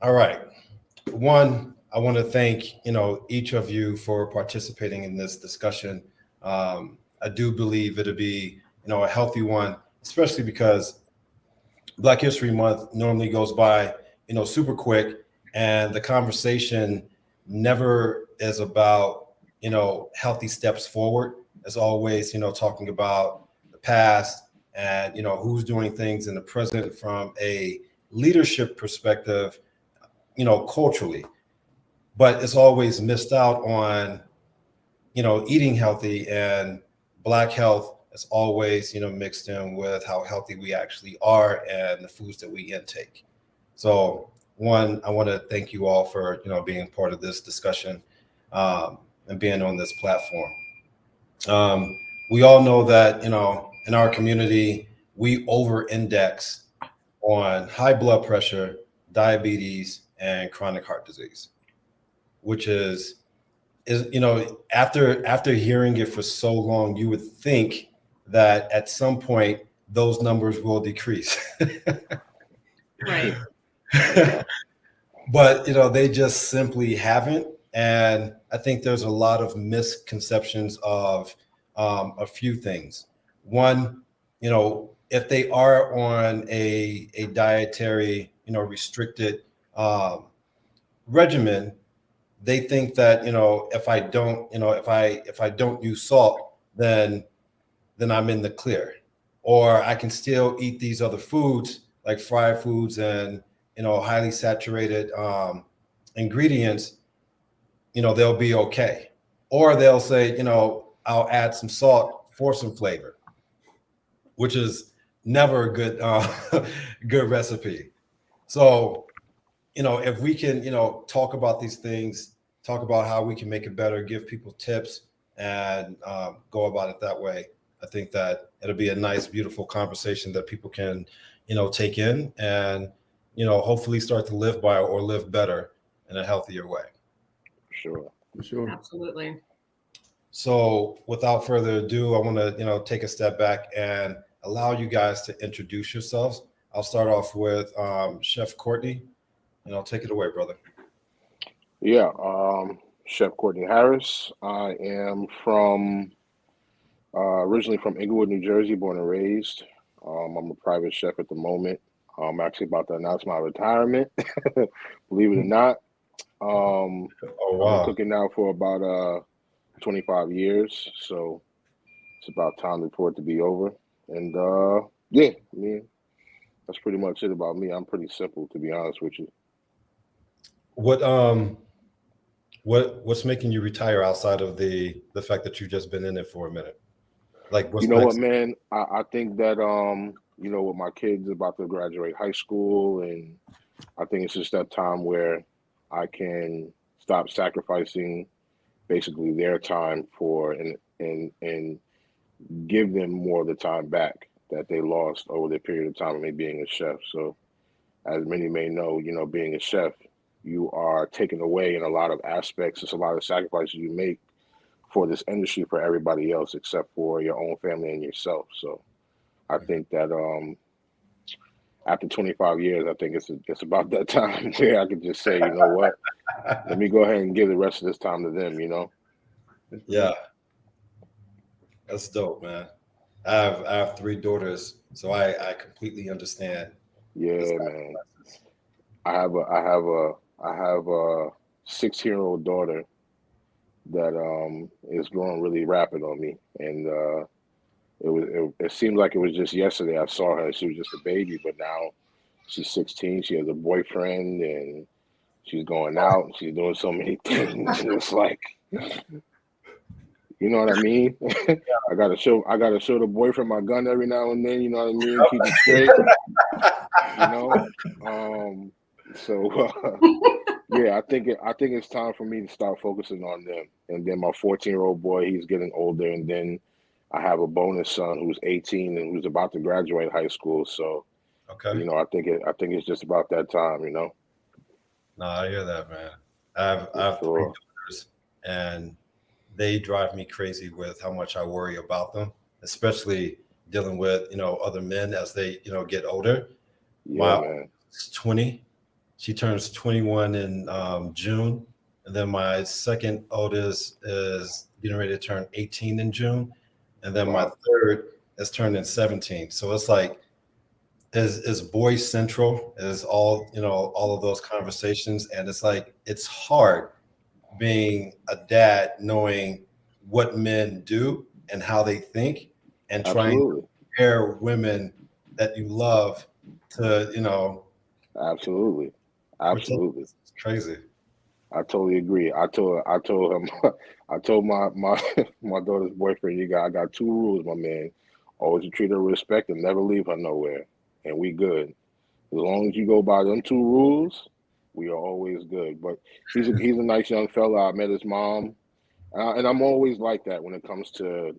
All right. One, I want to thank each of you for participating in this discussion. I do believe it'll be a healthy one, especially because Black History Month normally goes by super quick, and the conversation never is about healthy steps forward. It's always talking about the past and who's doing things in the present from a leadership perspective, culturally, but it's always missed out on eating healthy, and Black health is always mixed in with how healthy we actually are and the foods that we intake. So one, I want to thank you all for being part of this discussion, and being on this platform. We all know that in our community we over index on high blood pressure, diabetes, and chronic heart disease, which is after hearing it for so long, you would think that at some point those numbers will decrease. Right. But they just simply haven't. And I think there's a lot of misconceptions of a few things. One, if they are on a dietary restricted um, regimen, they think that if I don't use salt, then I'm in the clear, or I can still eat these other foods like fried foods and highly saturated ingredients. They'll be okay, or they'll say I'll add some salt for some flavor, which is never a good good recipe. So if we can, talk about these things, talk about how we can make it better, give people tips, and go about it that way, I think that it'll be a nice, beautiful conversation that people can, take in and, hopefully start to live by or live better in a healthier way. Sure. For sure. Absolutely. So without further ado, I want to, take a step back and allow you guys to introduce yourselves. I'll start off with Chef Courtney. Take it away, brother. Yeah. Chef Courtney Harris. I am from originally from Inglewood, New Jersey, born and raised. I'm a private chef at the moment. I'm actually about to announce my retirement, believe it or not. Oh I've been wow. cooking now for about 25 years, so it's about time for it to be over. And yeah, I mean, that's pretty much it about me. I'm pretty simple, to be honest with you. What what's making you retire outside of the fact that you've just been in it for a minute? Like You what's know what, next? man? I think that with my kids about to graduate high school, and I think it's just that time where I can stop sacrificing basically their time for and give them more of the time back that they lost over the period of time of me being a chef. So as many may know, being a chef, you are taken away in a lot of aspects. It's a lot of sacrifices you make for this industry for everybody else except for your own family and yourself. So I think that after 25 years, I think it's about that time where I could just say, you know what, let me go ahead and give the rest of this time to them. Yeah, that's dope, man. I have three daughters, so I completely understand the Yeah, man. sacrifices. I have a 16-year-old daughter that is growing really rapid on me, and it seemed like it was just yesterday I saw her. She was just a baby, but now she's 16. She has a boyfriend, and she's going out. And she's doing so many things, and it's like, you know what I mean? I gotta show the boyfriend my gun every now and then. You know what I mean? Keep it straight. You know. Um, so yeah, I think it's time for me to start focusing on them. And then my 14-year-old boy, he's getting older, and then I have a bonus son who's 18 and who's about to graduate high school. So Okay. I think it's just about that time. No, I hear that, man. I have three For daughters, and they drive me crazy with how much I worry about them, especially dealing with other men as they get older. yeah, My man. oldest is 20, She turns 21 in June. And then my second oldest is getting ready to turn 18 in June. And then my Wow. third is turning 17. So it's like, is boy central, is all, all of those conversations. And it's like, it's hard being a dad, knowing what men do and how they think, and trying to Absolutely. prepare women that you love to, Absolutely. protect. Absolutely. It's crazy. I totally agree. I told him I told my my daughter's boyfriend, I got two rules, my man. Always treat her with respect and never leave her nowhere. And we good. As long as you go by them two rules, we are always good. But he's a nice young fella. I met his mom, and I'm always like that when it comes to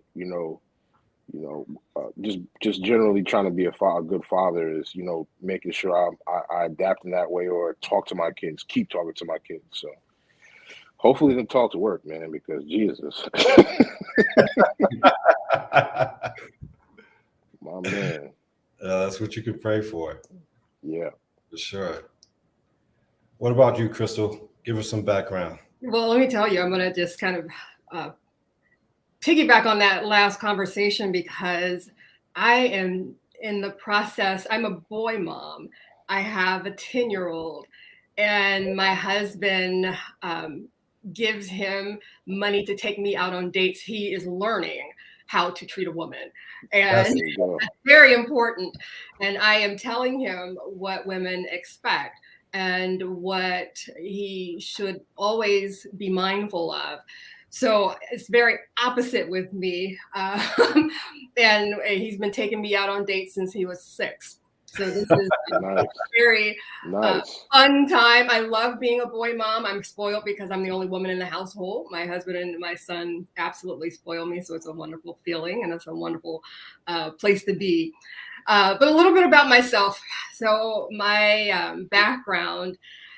just generally trying to be a good father is making sure I adapt in that way or talk to my kids, keep talking to my kids. So hopefully them talk to work, man, because Jesus, my man, That's what you could pray for yeah. sure. What about you, Crystal? Give us some background. Well, let me tell you, I'm going to just kind of uh, piggyback on that last conversation because I am in the process. I'm a boy mom. I have a 10-year-old, and my husband gives him money to take me out on dates. He is learning how to treat a woman. And There you go. that's very important. And I am telling him what women expect and what he should always be mindful of. So it's very opposite with me. And he's been taking me out on dates since he was 6. So this is Nice, very nice. fun time. I love being a boy mom. I'm spoiled because I'm the only woman in the household. My husband and my son absolutely spoil me. So it's a wonderful feeling and it's a wonderful place to be. But a little bit about myself. So my background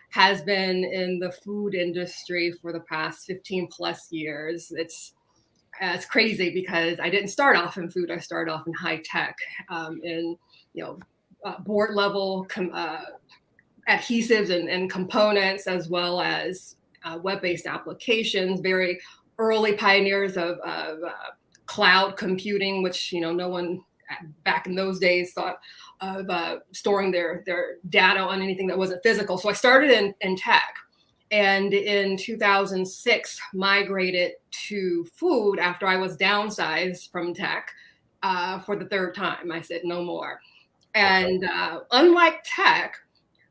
has been in the food industry for the past 15 plus years. It's crazy because I didn't start off in food. I started off in high tech, in board level adhesives and components, as well as web-based applications. Very early pioneers of cloud computing, which no one back in those days thought of storing their data on anything that wasn't physical. So I started in tech, and in 2006 migrated to food after I was downsized from tech for the third time. I said no more. And unlike tech,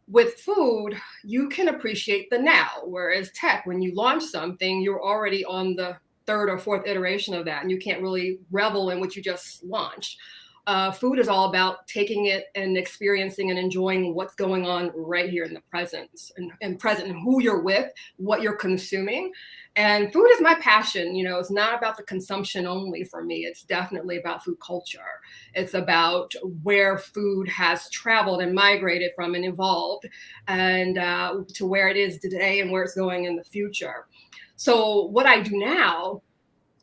with food, you can appreciate the now. Whereas tech, when you launch something, you're already on the third or fourth iteration of that, and you can't really revel in what you just launched. Food is all about taking it and experiencing and enjoying what's going on right here in the present and present, and who you're with, what you're consuming. And food is my passion. It's not about the consumption only for me. It's definitely about food culture. It's about where food has traveled and migrated from and evolved, and to where it is today and where it's going in the future. So what I do now,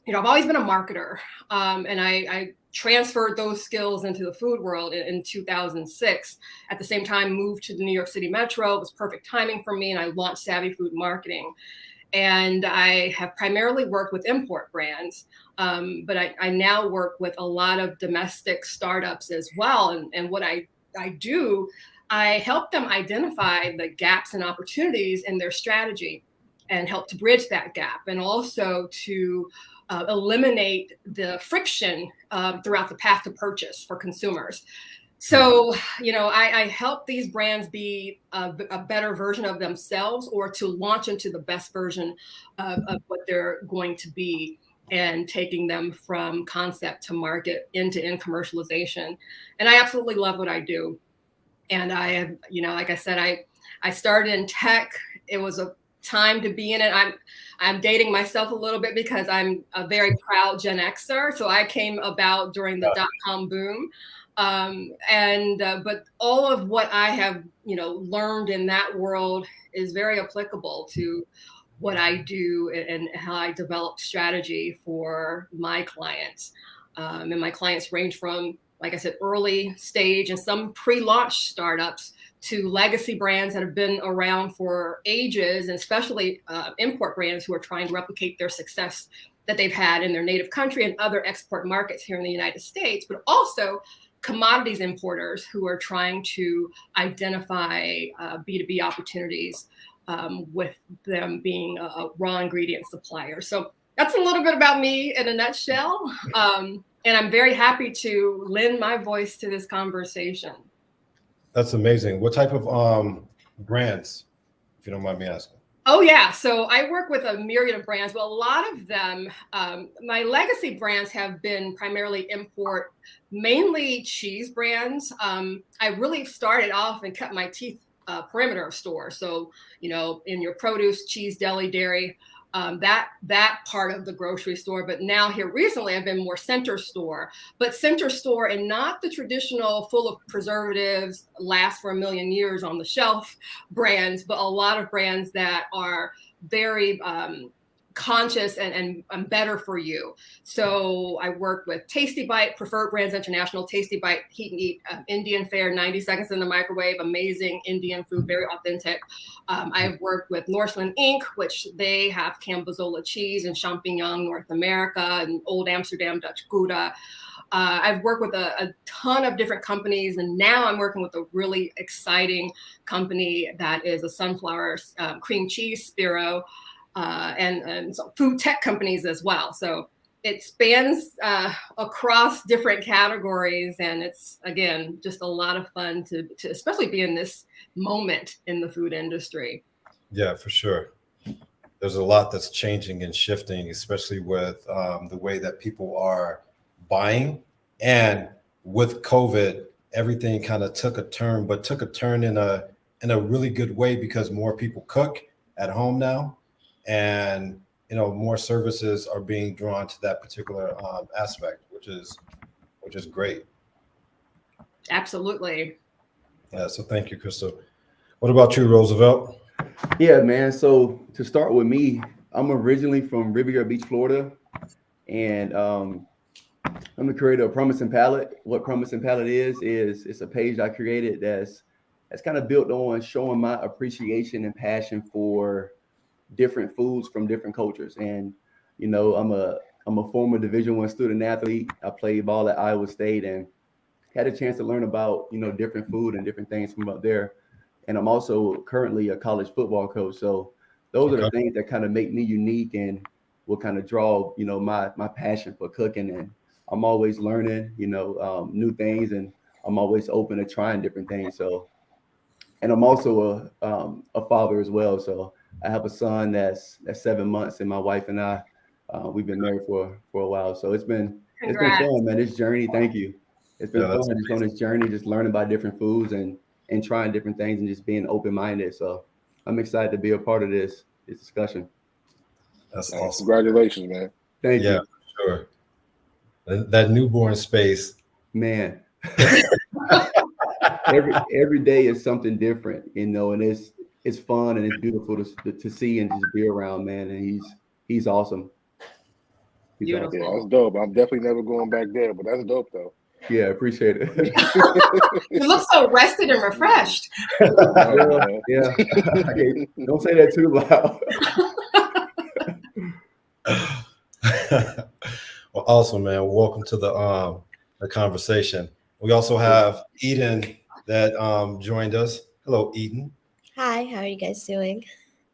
I've always been a marketer, and I transferred those skills into the food world in 2006. At the same time, moved to the New York City Metro. It was perfect timing for me, and I launched Savvy Food Marketing. And I have primarily worked with import brands, but I now work with a lot of domestic startups as well. And what I do, I help them identify the gaps and opportunities in their strategy and help to bridge that gap, and also to eliminate the friction throughout the path to purchase for consumers. So, I help these brands be a better version of themselves, or to launch into the best version of what they're going to be, and taking them from concept to market into in commercialization. And I absolutely love what I do. And I have, like I said, I started in tech. It was a time to be in it. I'm dating myself a little bit because I'm a very proud Gen Xer. So I came about during the dot-com boom. But all of what I have, learned in that world is very applicable to what I do and how I develop strategy for my clients. And my clients range from, like I said, early stage and some pre-launch startups to legacy brands that have been around for ages, and especially import brands who are trying to replicate their success that they've had in their native country and other export markets here in the United States, but also commodities importers who are trying to identify B2B opportunities with them being a raw ingredient supplier. So that's a little bit about me in a nutshell. And I'm very happy to lend my voice to this conversation. That's amazing. What type of brands, if you don't mind me asking? Oh, yeah. So I work with a myriad of brands, but a lot of them, my legacy brands have been primarily import, mainly cheese brands. I really started off and cut my teeth perimeter of stores. So, in your produce, cheese, deli, dairy, that part of the grocery store. But now here recently, I've been more center store, but center store and not the traditional full of preservatives, last for a million years on the shelf brands, but a lot of brands that are very conscious and better for you. So I work with Tasty Bite, Preferred Brands International, Tasty Bite, Heat and Eat, Indian Fare, 90 seconds in the microwave, amazing Indian food, very authentic. I've worked with Northland Inc., which they have Cambozola cheese and champignon North America and Old Amsterdam Dutch Gouda. I've worked with a ton of different companies, and now I'm working with a really exciting company that is a sunflower cream cheese, Spiro, and so food tech companies as well. So it spans across different categories, and it's, again, just a lot of fun to especially be in this moment in the food industry. Yeah, for sure. There's a lot that's changing and shifting, especially with the way that people are buying. And with COVID, everything kind of took a turn, but took a turn in a really good way, because more people cook at home now, and more services are being drawn to that particular aspect, which is great. Absolutely. Yeah. So thank you, Crystal. What about you, Roosevelt? Yeah, man. So to start with me, I'm originally from Riviera Beach, Florida, and I'm the creator of Promising Palate. What Promising Palate is it's a page I created that's kind of built on showing my appreciation and passion for different foods from different cultures. And I'm a former Division I student athlete. I played ball at Iowa State and had a chance to learn about different food and different things from up there. And I'm also currently a college football coach. So those are Okay. the things that kind of make me unique and will kind of draw my passion for cooking. And I'm always learning new things, and I'm always open to trying different things. So, and I'm also a father as well. So I have a son that's 7 months, and my wife and I we've been married for a while. So it's been Congrats. fun, man. This journey, thank you. It's been Yeah, that's fun just on this journey, just learning about different foods and trying different things and just being open minded. So I'm excited to be a part of this discussion. That's Hey, awesome. congratulations, man. Thank Yeah, you, for sure. That newborn space. man. every day is something different, and it's fun and it's beautiful to see and just be around, man. And he's awesome. He's awesome. Yeah, that's Beautiful. dope. I'm definitely never going back there, but that's dope though. Yeah, appreciate it. You look so rested and refreshed. Well, yeah. Okay, don't say that too loud. Well, awesome, man. Welcome to the conversation. We also have Eden that joined us. Hello, Eden. Hi, how are you guys doing?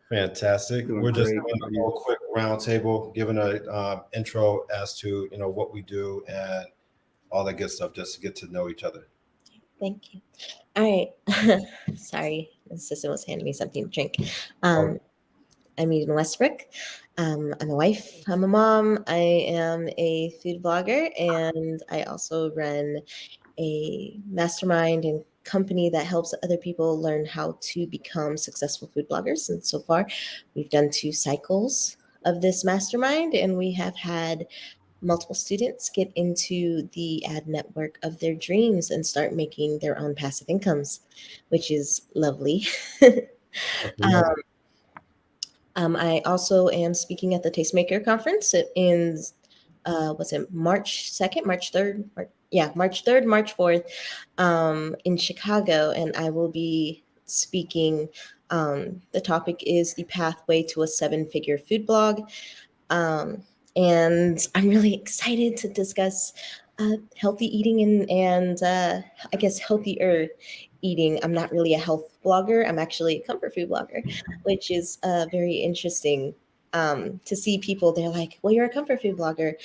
Fantastic. Doing We're just great. doing How are a you? little quick roundtable, giving a intro as to what we do and all that good stuff, just to get to know each other. Thank you. All right. Sorry, the assistant was handing me something to drink. I'm Eden Westbrook. I'm a wife. I'm a mom. I am a food blogger, and I also run a mastermind and company that helps other people learn how to become successful food bloggers. And so far, we've done 2 cycles of this mastermind, and we have had multiple students get into the ad network of their dreams and start making their own passive incomes, which is lovely. I also am speaking at the Tastemaker Conference in, was it March 2nd, March 3rd? March 3rd, March 4th, in Chicago, and I will be speaking. The topic is the pathway to a 7-figure food blog. And I'm really excited to discuss healthy eating and I guess healthier eating. I'm not really a health blogger. I'm actually a comfort food blogger, which is very interesting to see people. They're like, well, you're a comfort food blogger.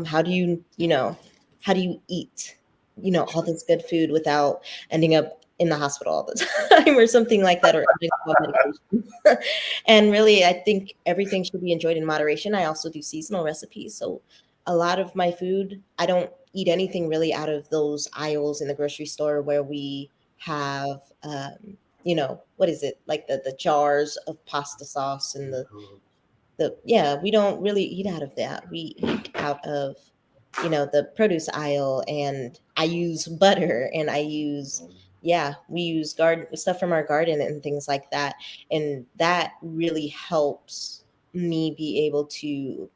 How do how do you eat, all this good food without ending up in the hospital all the time or something like that, or on medication. And really, I think everything should be enjoyed in moderation. I also do seasonal recipes. So a lot of my food, I don't eat anything really out of those aisles in the grocery store where we have, what is it? Like the jars of pasta sauce and we don't really eat out of that. We eat out of, the produce aisle, and I use butter, and we use garden stuff from our garden and things like that. And that really helps me be able to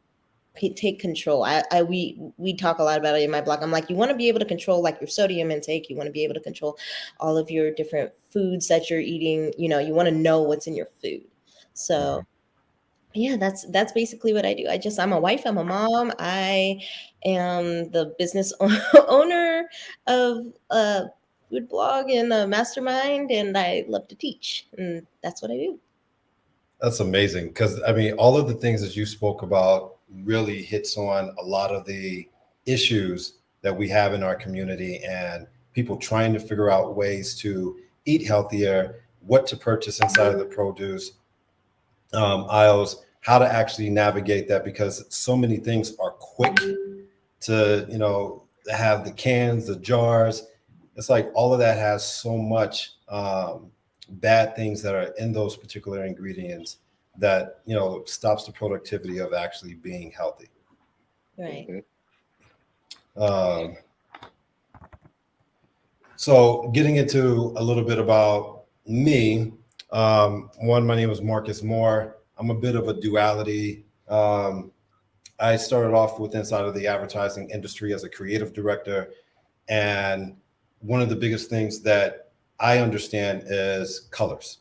take control. We talk a lot about it in my blog. I'm like, you want to be able to control like your sodium intake. You want to be able to control all of your different foods that you're eating. You want to know what's in your food. So yeah, that's basically what I do. I'm a wife, I'm a mom, I am the business owner of a food blog and a mastermind, and I love to teach, and that's what I do. That's amazing, because I mean, all of the things that you spoke about really hits on a lot of the issues that we have in our community, and people trying to figure out ways to eat healthier, what to purchase inside of the produce aisles, how to actually navigate that, because so many things are quick to, have the cans, the jars. It's like all of that has so much bad things that are in those particular ingredients that, stops the productivity of actually being healthy. Right. So getting into a little bit about me, my name is Marcus Moore. I'm a bit of a duality. I started off with inside of the advertising industry as a creative director. And one of the biggest things that I understand is colors.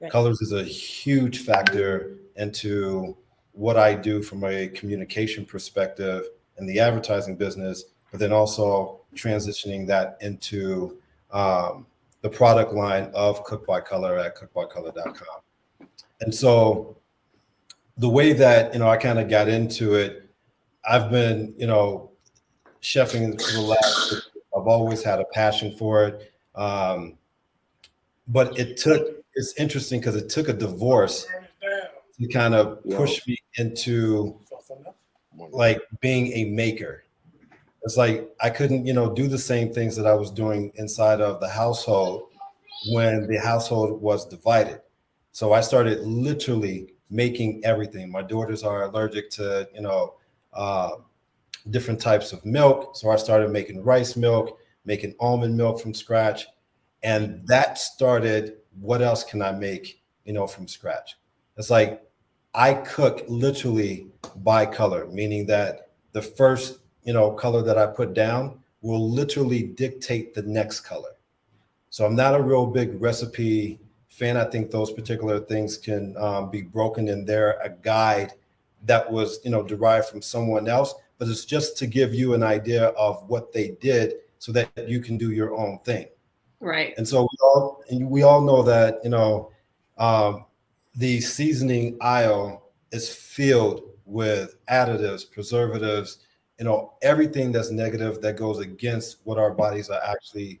Right. Colors is a huge factor into what I do from a communication perspective in the advertising business, but then also transitioning that into the product line of Cook by Color at cookbycolor.com. And so the way that, I kind of got into it, I've been, chefing for the last, I've always had a passion for it. But it's interesting because it took a divorce to kind of push me into like being a maker. It's like I couldn't, do the same things that I was doing inside of the household when the household was divided. So I started literally making everything. My daughters are allergic to, different types of milk. So I started making rice milk, making almond milk from scratch. And that started, what else can I make, from scratch? It's like I cook literally by color, meaning that the first, color that I put down will literally dictate the next color. So I'm not a real big recipe fan. I think those particular things can be broken in there, a guide that was, derived from someone else, but it's just to give you an idea of what they did so that you can do your own thing. Right. And so we all know that, the seasoning aisle is filled with additives, preservatives, everything that's negative that goes against what our bodies are actually,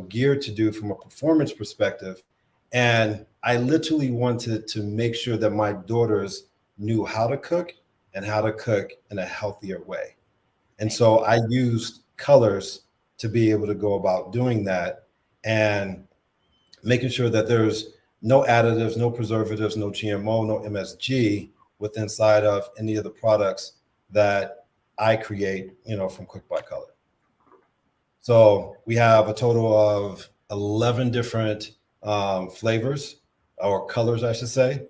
geared to do from a performance perspective. And I literally wanted to make sure that my daughters knew how to cook and how to cook in a healthier way. And so I used colors to be able to go about doing that and making sure that there's no additives, no preservatives, no GMO, no MSG with inside of any of the products that I create, from Cook by Color. So we have a total of 11 different flavors or colors, I should say.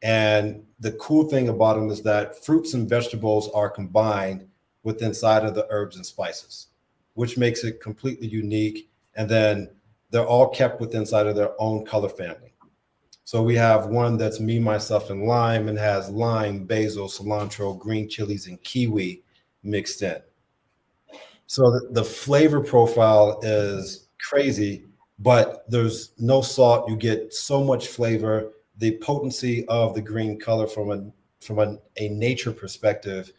And the cool thing about them is that fruits and vegetables are combined with inside of the herbs and spices. which makes it completely unique. And then they're all kept with inside of their own color family. So we have one that's me, myself, and lime, and has lime, basil, cilantro, green chilies, and kiwi mixed in. So the flavor profile is crazy, but there's no salt. You get so much flavor. The potency of the green color from a nature perspective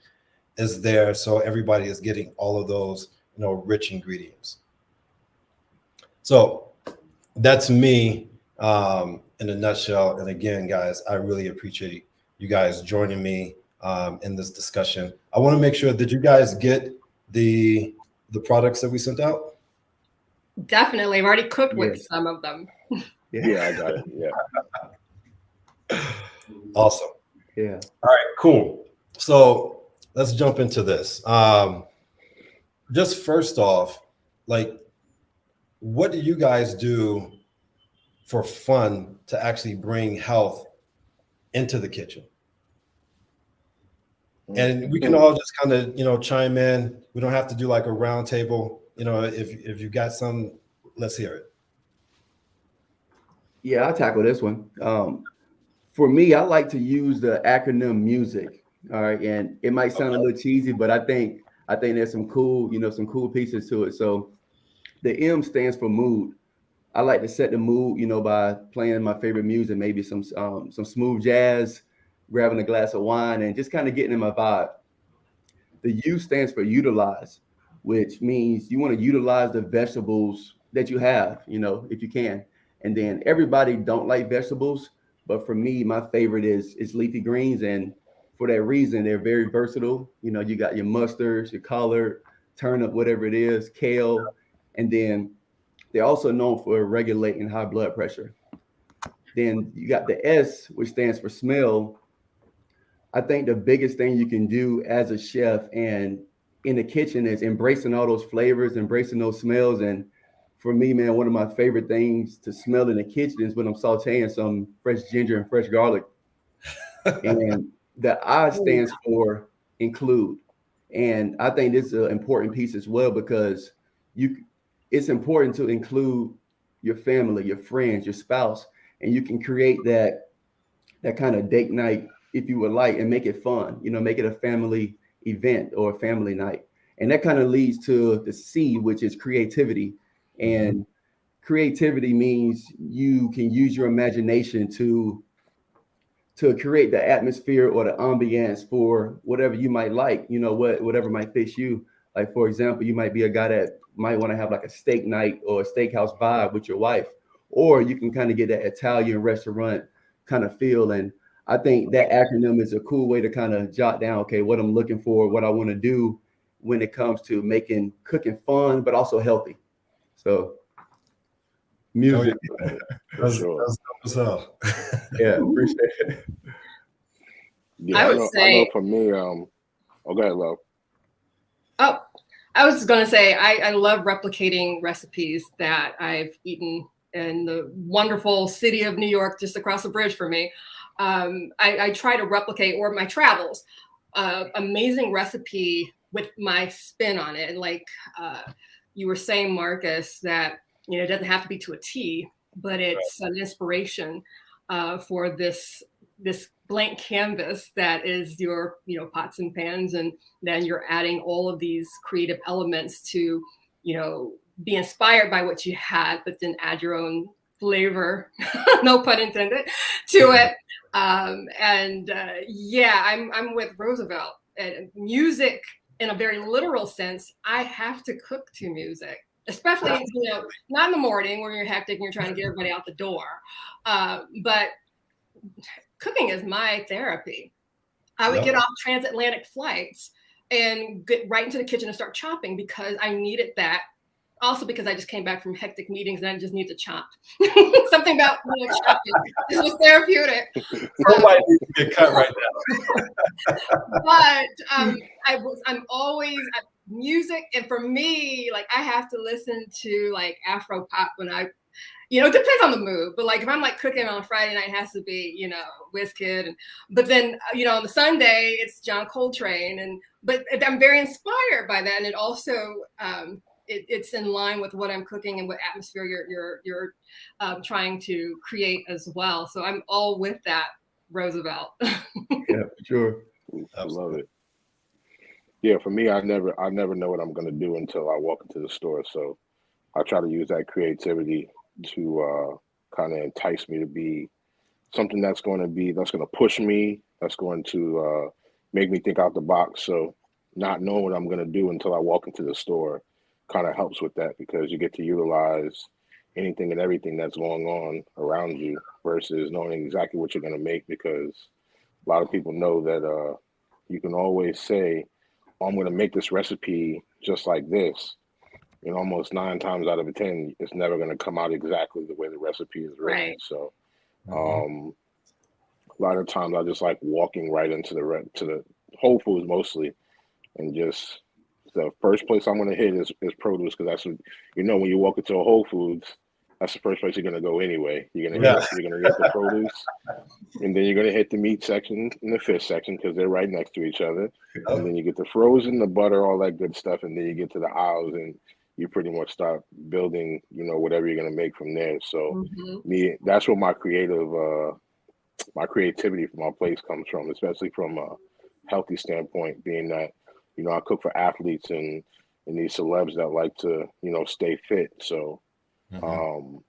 is there. So everybody is getting all of those, rich ingredients. So that's me in a nutshell. And again, guys, I really appreciate you guys joining me in this discussion. I want to make sure, did you guys get the products that we sent out? Definitely. I've already cooked Yeah. with some of them. Yeah, I got it. Yeah. Awesome. Yeah. All right, cool. So let's jump into this. Just first off, like, what do you guys do for fun to actually bring health into the kitchen? And we can all just kind of, chime in. We don't have to do like a round table. If you got some, let's hear it. Yeah, I'll tackle this one. For me, I like to use the acronym music. All right, and it might sound a little cheesy, but I think there's some cool, some cool pieces to it. So the M stands for mood. I like to set the mood, by playing my favorite music, maybe some smooth jazz, grabbing a glass of wine, and just kind of getting in my vibe. The U stands for utilize, which means you want to utilize the vegetables that you have, if you can. And then everybody don't like vegetables, but for me, my favorite is leafy greens, and for that reason, they're very versatile. You got your mustards, your collard, turnip, whatever it is, kale, and then they're also known for regulating high blood pressure. Then you got the S, which stands for smell. I think the biggest thing you can do as a chef and in the kitchen is embracing all those flavors, embracing those smells. And for me, man, one of my favorite things to smell in the kitchen is when I'm sauteing some fresh ginger and fresh garlic. And the I stands for include. And I think this is an important piece as well, because it's important to include your family, your friends, your spouse, and you can create that kind of date night, if you would like, and make it fun, make it a family event or a family night. And that kind of leads to the C, which is creativity. And creativity means you can use your imagination to create the atmosphere or the ambiance for whatever you might like, whatever might fit you. Like, for example, you might be a guy that might want to have like a steak night or a steakhouse vibe with your wife, or you can kind of get that Italian restaurant kind of feel. And I think that acronym is a cool way to kind of jot down, okay, what I'm looking for, what I want to do when it comes to making cooking fun, but also healthy. So music. Oh, yeah. That's dope as hell. Yeah, appreciate it. Yeah, I would I know for me, oh, go ahead, Love. Oh, I was going to say, I love replicating recipes that I've eaten in the wonderful city of New York, just across the bridge for me. I try to replicate, or my travels, amazing recipe with my spin on it. And like you were saying, Marcus, that, it doesn't have to be to a T, but it's an inspiration for this blank canvas that is your, pots and pans. And then you're adding all of these creative elements to, be inspired by what you had, but then add your own flavor, no pun intended, to it. Yeah, I'm with Roosevelt. And music, in a very literal sense, I have to cook to music, especially, not in the morning when you're hectic and you're trying to get everybody out the door. But cooking is my therapy. I would get off transatlantic flights and get right into the kitchen and start chopping, because I needed that. Also because I just came back from hectic meetings and I just need to chop. Something about chopping. This was therapeutic. Somebody needs to get cut right now. But I'm always music, and for me, like, I have to listen to like Afro pop when it depends on the mood. But like if I'm like cooking on a Friday night, it has to be, Wizkid. But then, on the Sunday, it's John Coltrane. But I'm very inspired by that. And it also it's in line with what I'm cooking and what atmosphere you're trying to create as well. So I'm all with that, Roosevelt. Yeah, for sure. I love it. Yeah, for me, I never know what I'm gonna do until I walk into the store. So I try to use that creativity to kind of entice me to be something that's going to push me, that's going to make me think out the box. So not knowing what I'm going to do until I walk into the store kind of helps with that, because you get to utilize anything and everything that's going on around you versus knowing exactly what you're going to make, because a lot of people know that you can always say, oh, I'm going to make this recipe just like this. And almost 9 times out of 10, it's never going to come out exactly the way the recipe is written. Right. So Mhm. a lot of times I just like walking right into the Whole Foods mostly, and just the first place I'm gonna hit is produce, because that's what, when you walk into a Whole Foods, that's the first place you're gonna go anyway. Yeah. You're gonna get the produce, and then you're gonna hit the meat section and the fish section because they're right next to each other, and then you get the frozen, the butter, all that good stuff, and then you get to the aisles and you pretty much start building, whatever you're gonna make from there. So Mhm. that's what my creativity for my place comes from, especially from a healthy standpoint, being that, I cook for athletes and these celebs that like to, stay fit. So Mhm. um,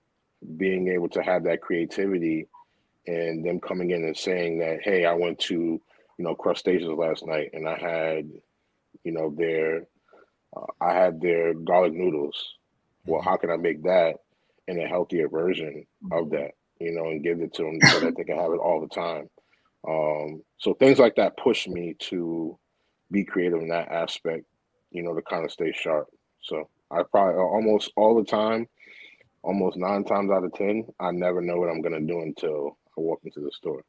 being able to have that creativity and them coming in and saying that, hey, I went to, Crustaceans last night and you know, their I had their garlic noodles. Well, Mhm. how can I make that in a healthier version of that, and give it to them so that they can have it all the time. So things like that push me to be creative in that aspect, to kind of stay sharp. So I probably almost all the time, almost 9 times out of 10, I never know what I'm gonna do until I walk into the store.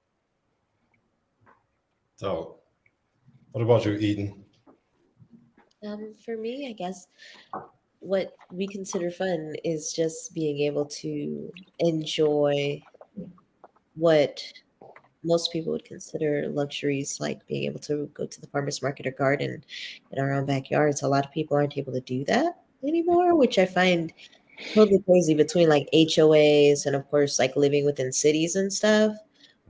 So, what about you, Eden? For me, I guess what we consider fun is just being able to enjoy what most people would consider luxuries, like being able to go to the farmer's market or garden in our own backyards. A lot of people aren't able to do that anymore, which I find totally crazy, between like HOAs and of course like living within cities and stuff.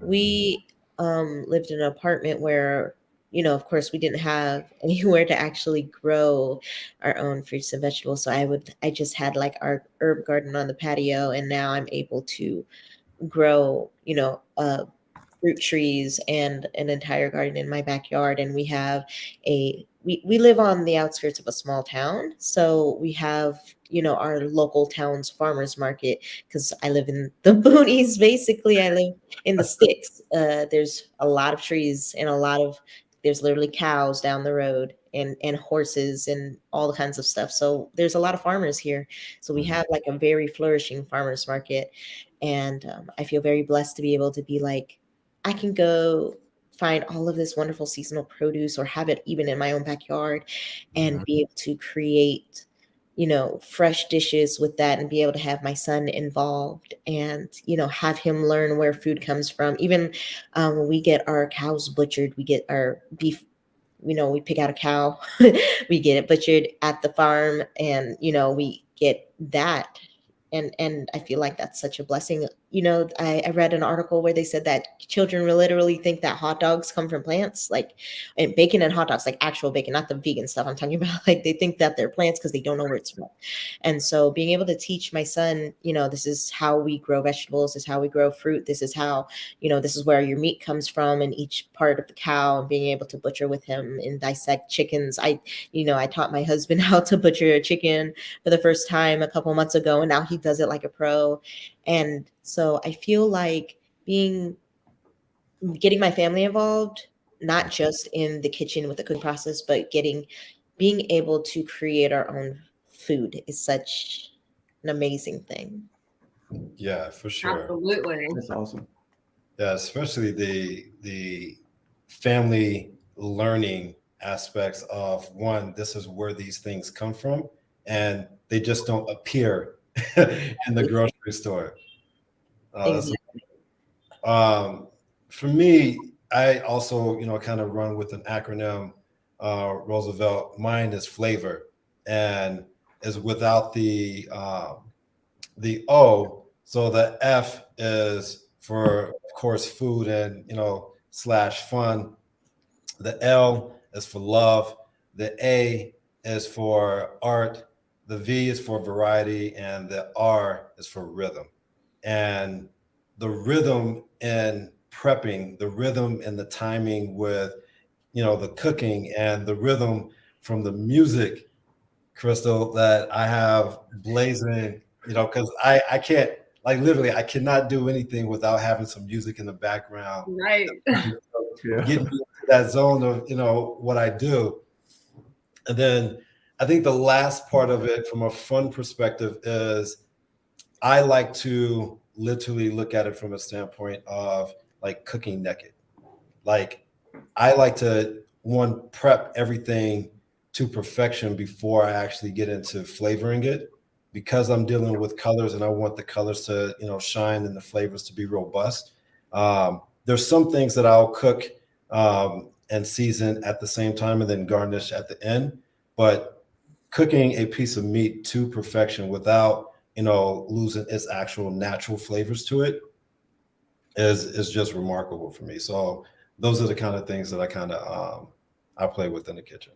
We lived in an apartment where, of course we didn't have anywhere to actually grow our own fruits and vegetables. So I just had like our herb garden on the patio, and now I'm able to grow, fruit trees and an entire garden in my backyard. And we have we live on the outskirts of a small town, so we have, our local town's farmers market, because I live in the boonies. Basically, I live in the sticks. There's a lot of trees and there's literally cows down the road, and horses and all kinds of stuff. So there's a lot of farmers here, so we Mhm. have like a very flourishing farmers market. And I feel very blessed to be able to be like, I can go find all of this wonderful seasonal produce, or have it even in my own backyard, and Mhm. be able to create, fresh dishes with that, and be able to have my son involved, and, have him learn where food comes from. Even when we get our cows butchered, we get our beef, we pick out a cow, we get it butchered at the farm, and, we get that. And I feel like that's such a blessing. I read an article where they said that children will literally think that hot dogs come from plants, like, and bacon and hot dogs, like actual bacon, not the vegan stuff I'm talking about. Like, they think that they're plants because they don't know where it's from. And so being able to teach my son, this is how we grow vegetables, this is how we grow fruit, this is how, this is where your meat comes from in each part of the cow, and being able to butcher with him and dissect chickens. I taught my husband how to butcher a chicken for the first time a couple months ago, and now he does it like a pro. And so I feel like getting my family involved, not just in the kitchen with the cooking process, but being able to create our own food is such an amazing thing. Yeah, for sure. Absolutely. That's awesome. Yeah, especially the family learning aspects of, one, this is where these things come from, and they just don't appear in the grocery store. That's Exactly. For me, I also, kind of run with an acronym, Roosevelt. Mine is flavor. And is without the O. So the F is for, of course, food and, slash fun. The L is for love. The A is for art. The V is for variety, and the R is for rhythm. And the rhythm in prepping, the rhythm and the timing with, the cooking, and the rhythm from the music, Crystal, that I have blazing, because I can't, like, literally, I cannot do anything without having some music in the background. Right. Yeah. Get me into that zone of, what I do. And then I think the last part of it from a fun perspective is I like to literally look at it from a standpoint of like cooking naked. Like, I like to prep everything to perfection before I actually get into flavoring it, because I'm dealing with colors and I want the colors to, shine and the flavors to be robust. There's some things that I'll cook and season at the same time and then garnish at the end. But cooking a piece of meat to perfection without, losing its actual natural flavors to it is just remarkable for me. So those are the kind of things that I play with in the kitchen.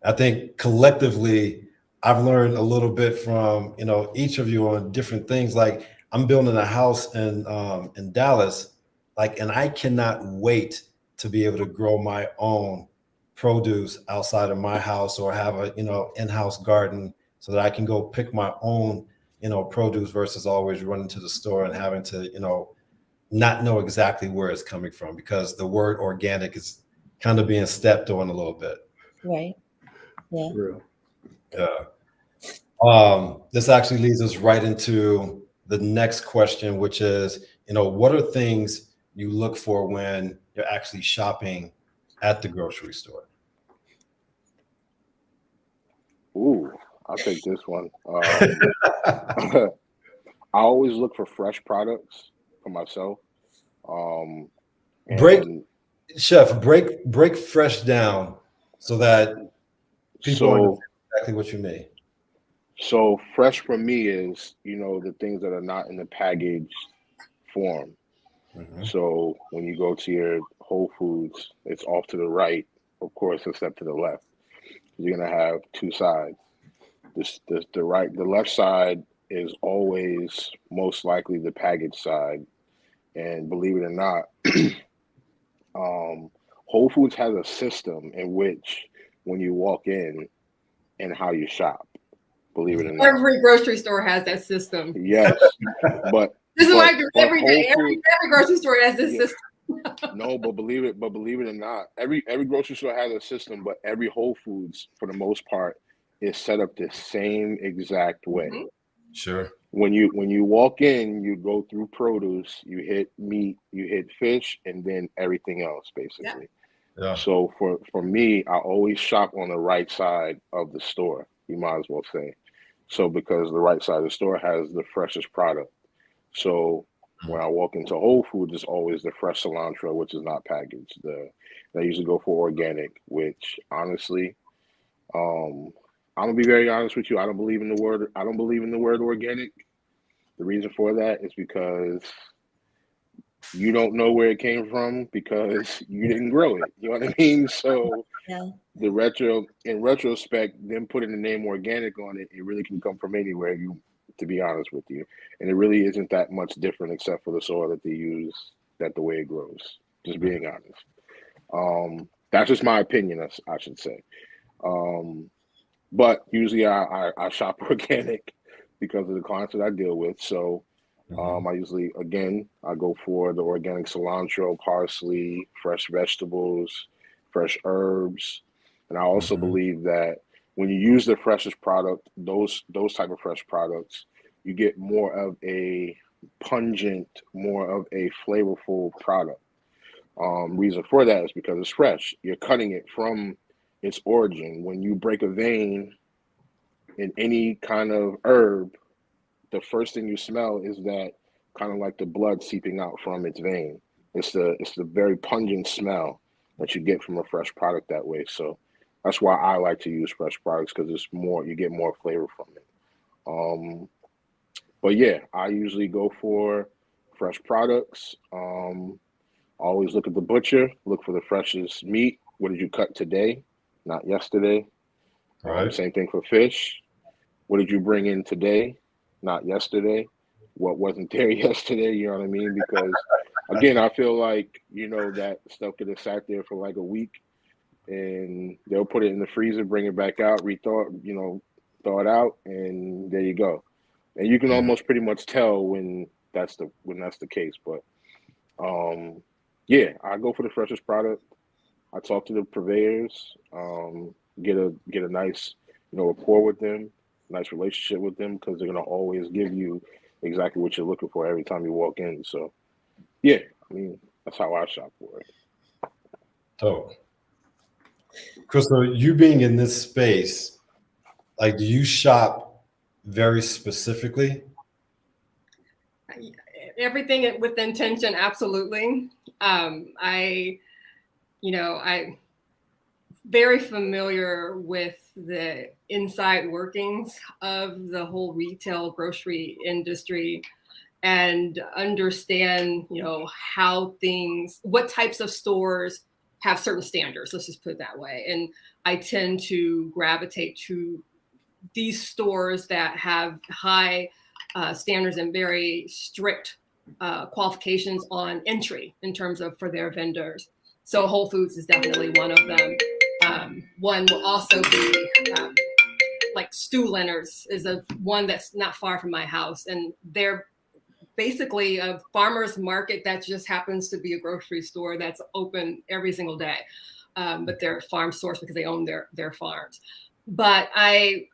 I think collectively, I've learned a little bit from, each of you on different things. Like, I'm building a house in Dallas, like, and I cannot wait to be able to grow my own produce outside of my house, or have a, in-house garden, so that I can go pick my own, produce, versus always running to the store and having to, not know exactly where it's coming from, because the word organic is kind of being stepped on a little bit. Right. Yeah. Real. This actually leads us right into the next question, which is, what are things you look for when you're actually shopping at the grocery store? Ooh, I'll take this one. I always look for fresh products for myself. Um, break and Chef, break fresh down so that people so understand exactly what you mean. so fresh for me is, the things that are not in the packaged form. Mhm. So when you go to your Whole Foods, it's off to the right, of course, except to the left. You're gonna have two sides. The left side is always most likely the packaged side, and believe it or not, Whole Foods has a system in which when you walk in and how you shop. Believe it or not, Every grocery store has that system. yes, but This is what but I do but every Whole day. Foods, Every grocery store has this yeah, system. no, but believe it or not, every grocery store has a system, but every Whole Foods, for the most part, is set up the same exact way. Mhm. Sure. When you walk in, you go through produce, you hit meat, you hit fish, and then everything else Yeah. basically. Yeah. So for me, I always shop on the right side of the store. You might as well say. So because the right side of the store has the freshest product. So when I walk into Whole Foods, it's always the fresh cilantro, which is not packaged. I usually go for organic, which honestly, um, I'm gonna be very honest with you. I don't believe in the word. I don't believe in the word organic. The reason for that is because you don't know where it came from because you didn't grow it. You know what I mean? So Yeah. in retrospect, them putting the name organic on it, it really can come from anywhere. To be honest with you, and it really isn't that much different except for the soil that they use, that the way it grows. Just being honest. That's just my opinion. I should say. Um, but usually I shop organic because of the clients that I deal with. So Mhm. I usually, again, I go for the organic cilantro, parsley, fresh vegetables, fresh herbs, and I also Mhm. believe that when you use the freshest product, those type of fresh products, you get more of a pungent, more of a flavorful product. Reason for that is because it's fresh. You're cutting it from its origin. When you break a vein in any kind of herb, the first thing you smell is that kind of like the blood seeping out from its vein. It's the very pungent smell that you get from a fresh product that way. So that's why I like to use fresh products, because it's more, you get more flavor from it. But yeah, I usually go for fresh products. Always look at the butcher, look for the freshest meat. What did you cut today, not yesterday? Right. Same thing for fish. What did you bring in today, not yesterday? What wasn't there yesterday? You know what I mean? Because again, I feel like, that stuff could have sat there for like a week, and they'll put it in the freezer, bring it back out, thaw it out, and there you go. And you can Mhm. almost pretty much tell when that's the case. But yeah, I go for the freshest product. I talk to the purveyors, get a nice, rapport with them, nice relationship with them, because they're gonna always give you exactly what you're looking for every time you walk in. So yeah, I mean, that's how I shop for it. So, Crystal, you being in this space, like, do you shop very specifically? Everything with intention, absolutely. I very familiar with the inside workings of the whole retail grocery industry, and understand, what types of stores have certain standards. Let's just put it that way. And I tend to gravitate to these stores that have high standards and very strict qualifications on entry in terms of for their vendors. So Whole Foods is definitely one of them. One will also be like Stu Leonard's is one that's not far from my house, and they're basically a farmer's market that just happens to be a grocery store that's open every single day. But they're farm sourced because they own their farms. But I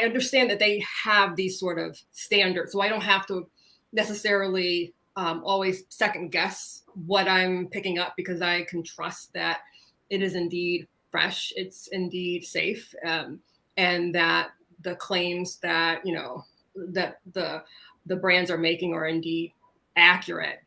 understand that they have these sort of standards, so I don't have to necessarily always second guess what I'm picking up, because I can trust that it is indeed fresh, it's indeed safe, and that the claims that that the brands are making are indeed accurate.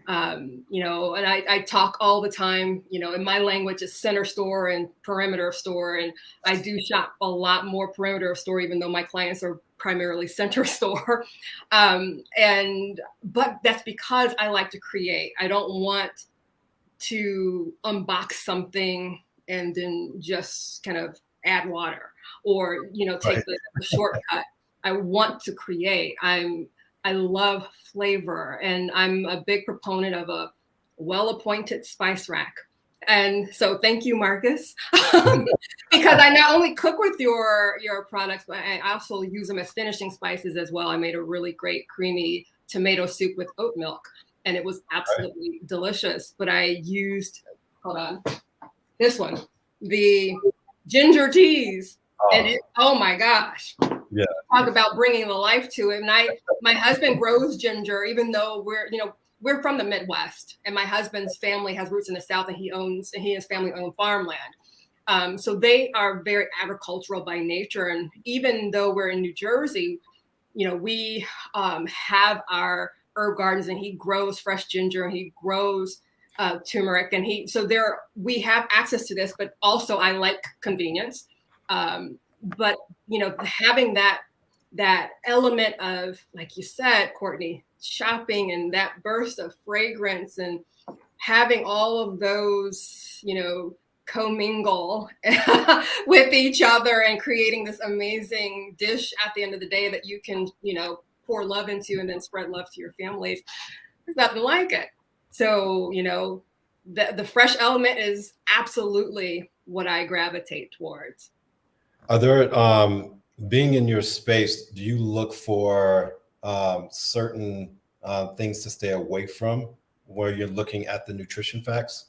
And I talk all the time, in my language, it's center store and perimeter of store. And I do shop a lot more perimeter of store, even though my clients are primarily center store. But that's because I like to create. I don't want to unbox something and then just kind of add water, or take Right. the shortcut. I want to create. I love flavor, and I'm a big proponent of a well-appointed spice rack. And so thank you, Marcus, because I not only cook with your products, but I also use them as finishing spices as well. I made a really great creamy tomato soup with oat milk, and it was absolutely delicious. But I used, hold on, this one, the ginger teas, and oh my gosh. Yeah. Talk about bringing the life to it. And my husband grows ginger, even though we're from the Midwest, and my husband's family has roots in the South, and he and his family own farmland. So they are very agricultural by nature. And even though we're in New Jersey, we have our herb gardens, and he grows fresh ginger, and he grows turmeric, and we have access to this, but also I like convenience. But having that element of, like you said, Courtney, shopping and that burst of fragrance, and having all of those, commingle with each other, and creating this amazing dish at the end of the day that you can, pour love into and then spread love to your families. There's nothing like it. So, the fresh element is absolutely what I gravitate towards. Are there, being in your space, do you look for certain things to stay away from where you're looking at the nutrition facts?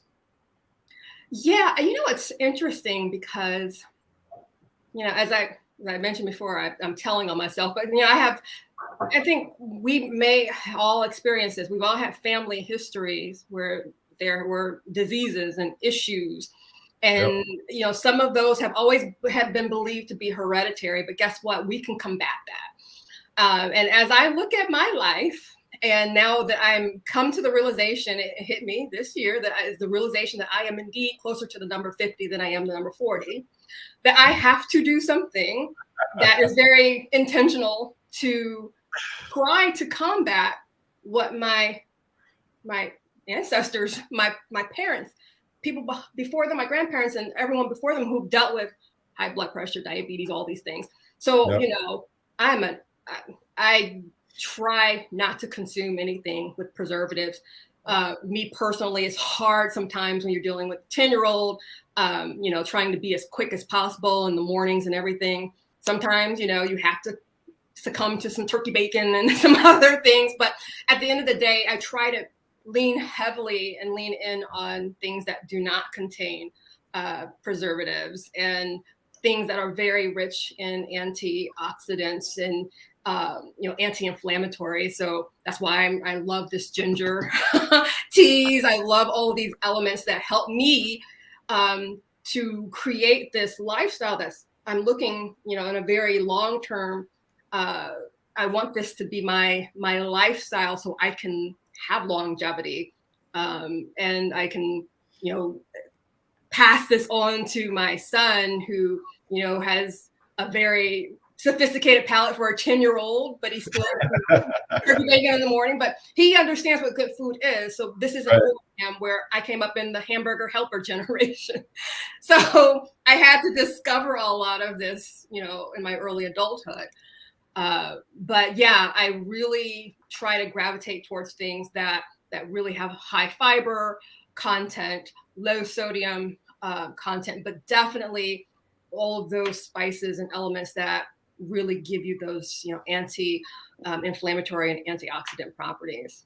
Yeah, it's interesting because, as I mentioned before, I'm telling on myself, but I think we may all experience this. We've all had family histories where there were diseases and issues. And, some of those have been believed to be hereditary, but guess what? We can combat that. And as I look at my life, and now that I'm come to the realization, it hit me this year, that is the realization that I am indeed closer to the number 50 than I am the number 40. that I have to do something that is very intentional to try to combat what my ancestors, my parents, people before them, my grandparents, and everyone before them who dealt with high blood pressure, diabetes, all these things. So Yep. I try not to consume anything with preservatives. Me personally, it's hard sometimes when you're dealing with a 10-year-old, trying to be as quick as possible in the mornings and everything. Sometimes, you have to succumb to some turkey bacon and some other things. But at the end of the day, I try to lean heavily and lean in on things that do not contain preservatives and things that are very rich in antioxidants and anti-inflammatory. So that's why I love this ginger teas. I love all of these elements that help me to create this lifestyle that's I'm looking, in a very long term. I want this to be my lifestyle so I can have longevity, and I can, pass this on to my son who, has a very sophisticated palate for a 10-year-old, but he's still turkey bacon in the morning, but he understands what good food is. So this isn't Right. him where I came up in the hamburger helper generation. So I had to discover a lot of this, in my early adulthood. But yeah, I really try to gravitate towards things that really have high fiber content, low sodium content, but definitely all of those spices and elements that really give you those, anti-inflammatory and antioxidant properties.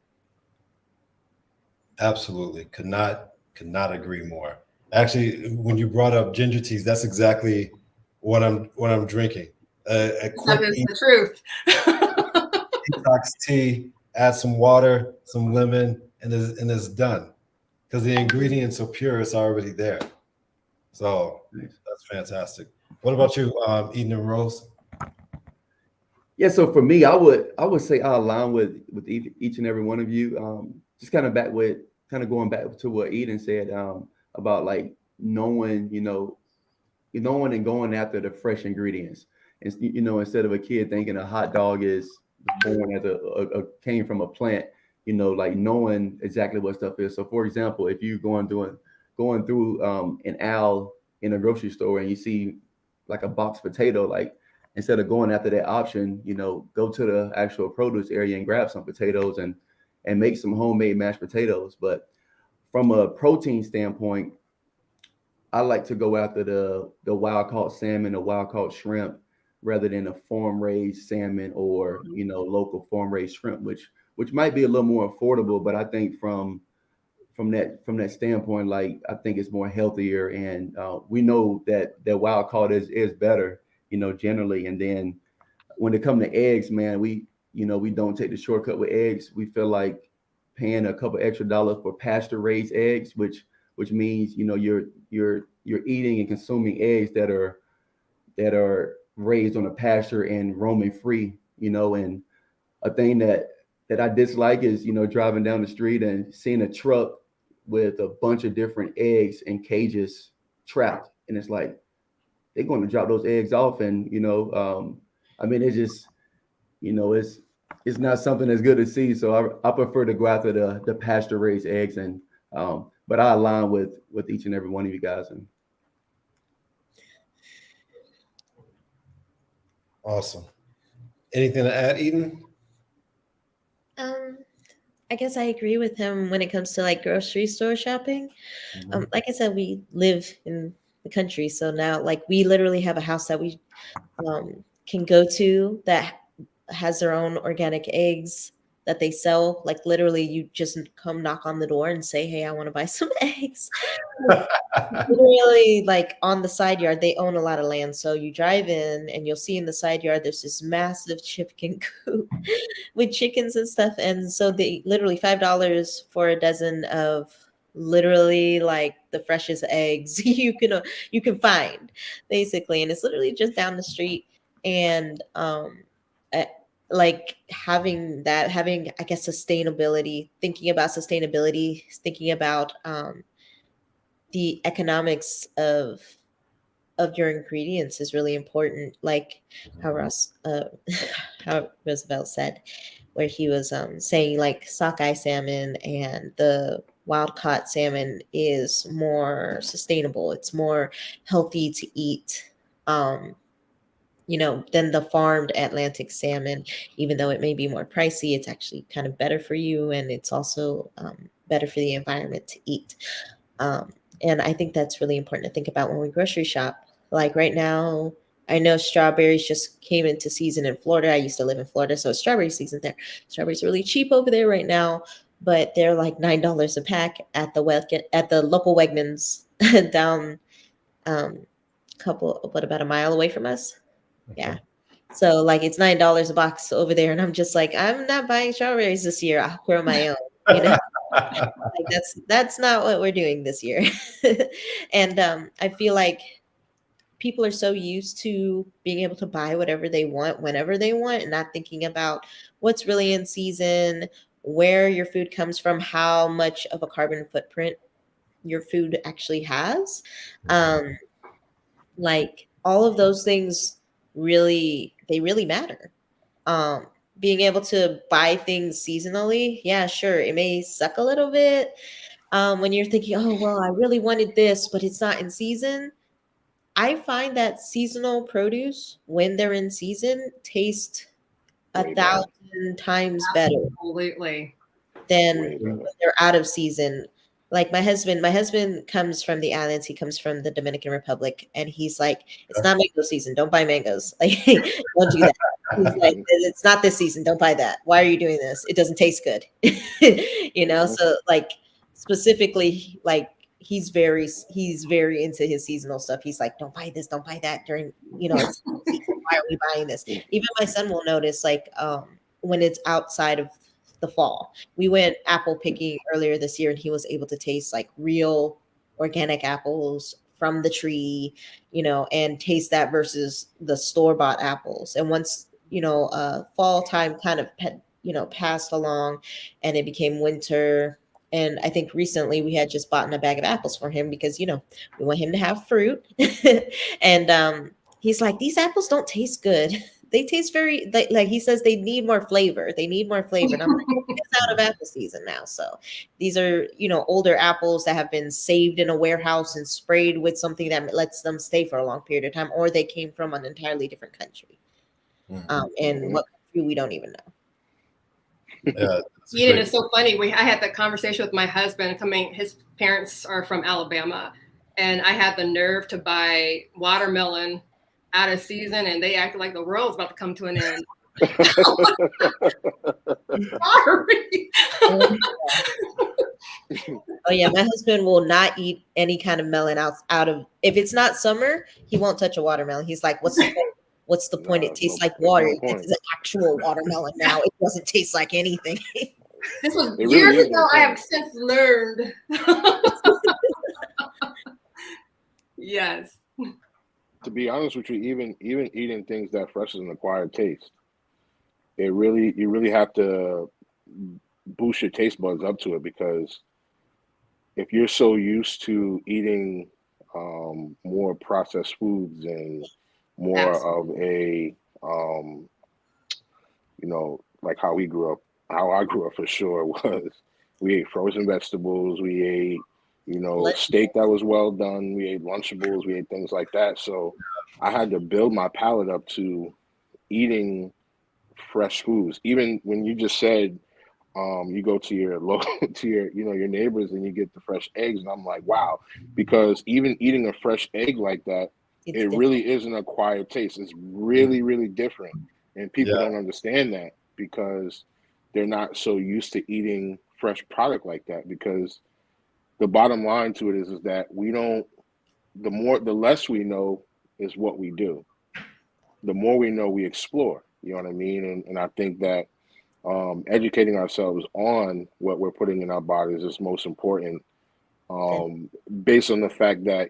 Absolutely. Could not agree more. Actually, when you brought up ginger teas, that's exactly what I'm drinking. A quick That is the truth. detox tea, add some water, some lemon, and it's done. Because the ingredients are pure, it's already there. So Nice. that's fantastic. What about you, Eden and Rose? Yeah, so for me, I would say I align with each and every one of you. Just kind of going back to what Eden said about like knowing, knowing and going after the fresh ingredients. And instead of a kid thinking a hot dog is born as came from a plant, like knowing exactly what stuff is. So for example, if you going through an aisle in a grocery store and you see like a box potato, like instead of going after that option, go to the actual produce area and grab some potatoes and make some homemade mashed potatoes. But from a protein standpoint, I like to go after the wild caught salmon, the wild caught shrimp, rather than a farm raised salmon or local farm raised shrimp, which might be a little more affordable. But I think from that standpoint, like I think it's more healthier, and we know that wild caught is better, generally. And then when it comes to eggs, man, we don't take the shortcut with eggs. We feel like paying a couple extra dollars for pasture raised eggs, which means you're eating and consuming eggs that are raised on a pasture and roaming free. And a thing that I dislike is driving down the street and seeing a truck with a bunch of different eggs in cages trapped, and it's like they're going to drop those eggs off, and I mean, it's just it's not something that's good to see. So I prefer to go after the pasture raised eggs, and but I align with each and every one of you guys. And Awesome. Anything to add, Eden? Um, I guess I agree with him when it comes to like grocery store shopping. Like I said, we live in the country, so now like we literally have a house that we can go to that has their own organic eggs that they sell. Like literally, you just come knock on the door and say, "Hey, I want to buy some eggs." Literally, like on the side yard, they own a lot of land. So you drive in and you'll see in the side yard there's this massive chicken coop with chickens and stuff. And so they literally $5 for a dozen of literally like the freshest eggs you can find, basically. And it's literally just down the street. And uh, like having I guess sustainability, thinking about sustainability, thinking about the economics of your ingredients is really important. Like how how Roosevelt said, where he was saying like sockeye salmon and the wild caught salmon is more sustainable. It's more healthy to eat. Than the farmed Atlantic salmon, even though it may be more pricey, it's actually kind of better for you, and it's also better for the environment to eat. And I think that's really important to think about when we grocery shop. Like right now, I know strawberries just came into season in Florida. I used to live in Florida, so it's strawberry season there. Strawberries are really cheap over there right now, but they're like $9 a pack at the local Wegmans down about a mile away from us. Yeah. So like it's $9 a box over there, and I'm just like, I'm not buying strawberries this year. I'll grow my own. Like that's not what we're doing this year. And I feel like people are so used to being able to buy whatever they want whenever they want, and not thinking about what's really in season, where your food comes from, how much of a carbon footprint your food actually has. Like all of those things really matter. Um, Being able to buy things seasonally, yeah, sure, it may suck a little bit when you're thinking, oh, well, I really wanted this, but it's not in season. I find that seasonal produce, when they're in season, taste Way a better. thousand times better Absolutely. than Way better. when they're out of season. Like my husband comes from the islands. He comes from the Dominican Republic, and he's like, "It's not mango season. Don't buy mangoes. Like, don't do that." He's like, "It's not this season. Don't buy that. Why are you doing this? It doesn't taste good." Mhm. So like specifically, like he's very into his seasonal stuff. He's like, "Don't buy this. Don't buy that during it's season. Why are we buying this?" Even my son will notice like when it's outside of the fall. We went apple picking earlier this year, and he was able to taste like real organic apples from the tree, and taste that versus the store bought apples. And once, fall time kind of passed along, and it became winter. And I think recently we had just bought a bag of apples for him because, we want him to have fruit. And he's like, these apples don't taste good. They taste very like he says they need more flavor. They need more flavor. And I'm like, it's out of apple season now. So these are, older apples that have been saved in a warehouse and sprayed with something that lets them stay for a long period of time, or they came from an entirely different country. And what country we don't even know. Yeah, It's so funny. I had that conversation with my husband. His parents are from Alabama, and I had the nerve to buy watermelon out of season, and they acted like the world's about to come to an end. Sorry. Oh yeah, my husband will not eat any kind of melon out of if it's not summer, he won't touch a watermelon. He's like, "What's the point? What's the point? It tastes like water. This is an actual watermelon now. It doesn't taste like anything." This was It years really is ago. I insane. have since learned. Yes. To be honest with you, even eating things that fresh is an acquired taste. You really have to boost your taste buds up to it, because if you're so used to eating more processed foods and more Absolutely. of a like how I grew up for sure was we ate frozen vegetables, we ate steak that was well done, we ate Lunchables, we ate things like that. So I had to build my palate up to eating fresh foods. Even when you just said you go to your local to your neighbors and you get the fresh eggs, and I'm like, wow, because even eating a fresh egg like that, It's it different. really is an acquired taste. It's really, really different, and people Yeah. don't understand that because they're not so used to eating fresh product like that. Because the bottom line to it is that we don't. The less we know is what we do. The more we know, we explore. You know what I mean? And I think that educating ourselves on what we're putting in our bodies is most important, based on the fact that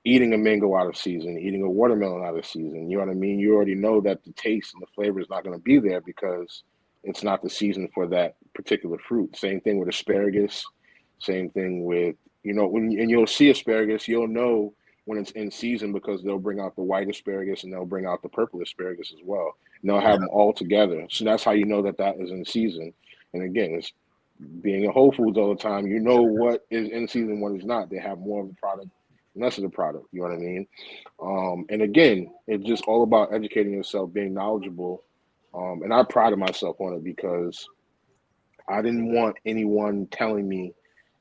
eating a mango out of season, eating a watermelon out of season, you know what I mean, you already know that the taste and the flavor is not going to be there because it's not the season for that particular fruit. Same thing with asparagus, same thing with and you'll see asparagus, you'll know when it's in season because they'll bring out the white asparagus and they'll bring out the purple asparagus as well. And they'll have them all together. So that's how you know that that is in season. And again, it's being in Whole Foods all the time. You know what is in season, what is not. They have more of the product, less of the product. You know what I mean? And again, it's just all about educating yourself, being knowledgeable. And I prided myself on it because I didn't want anyone telling me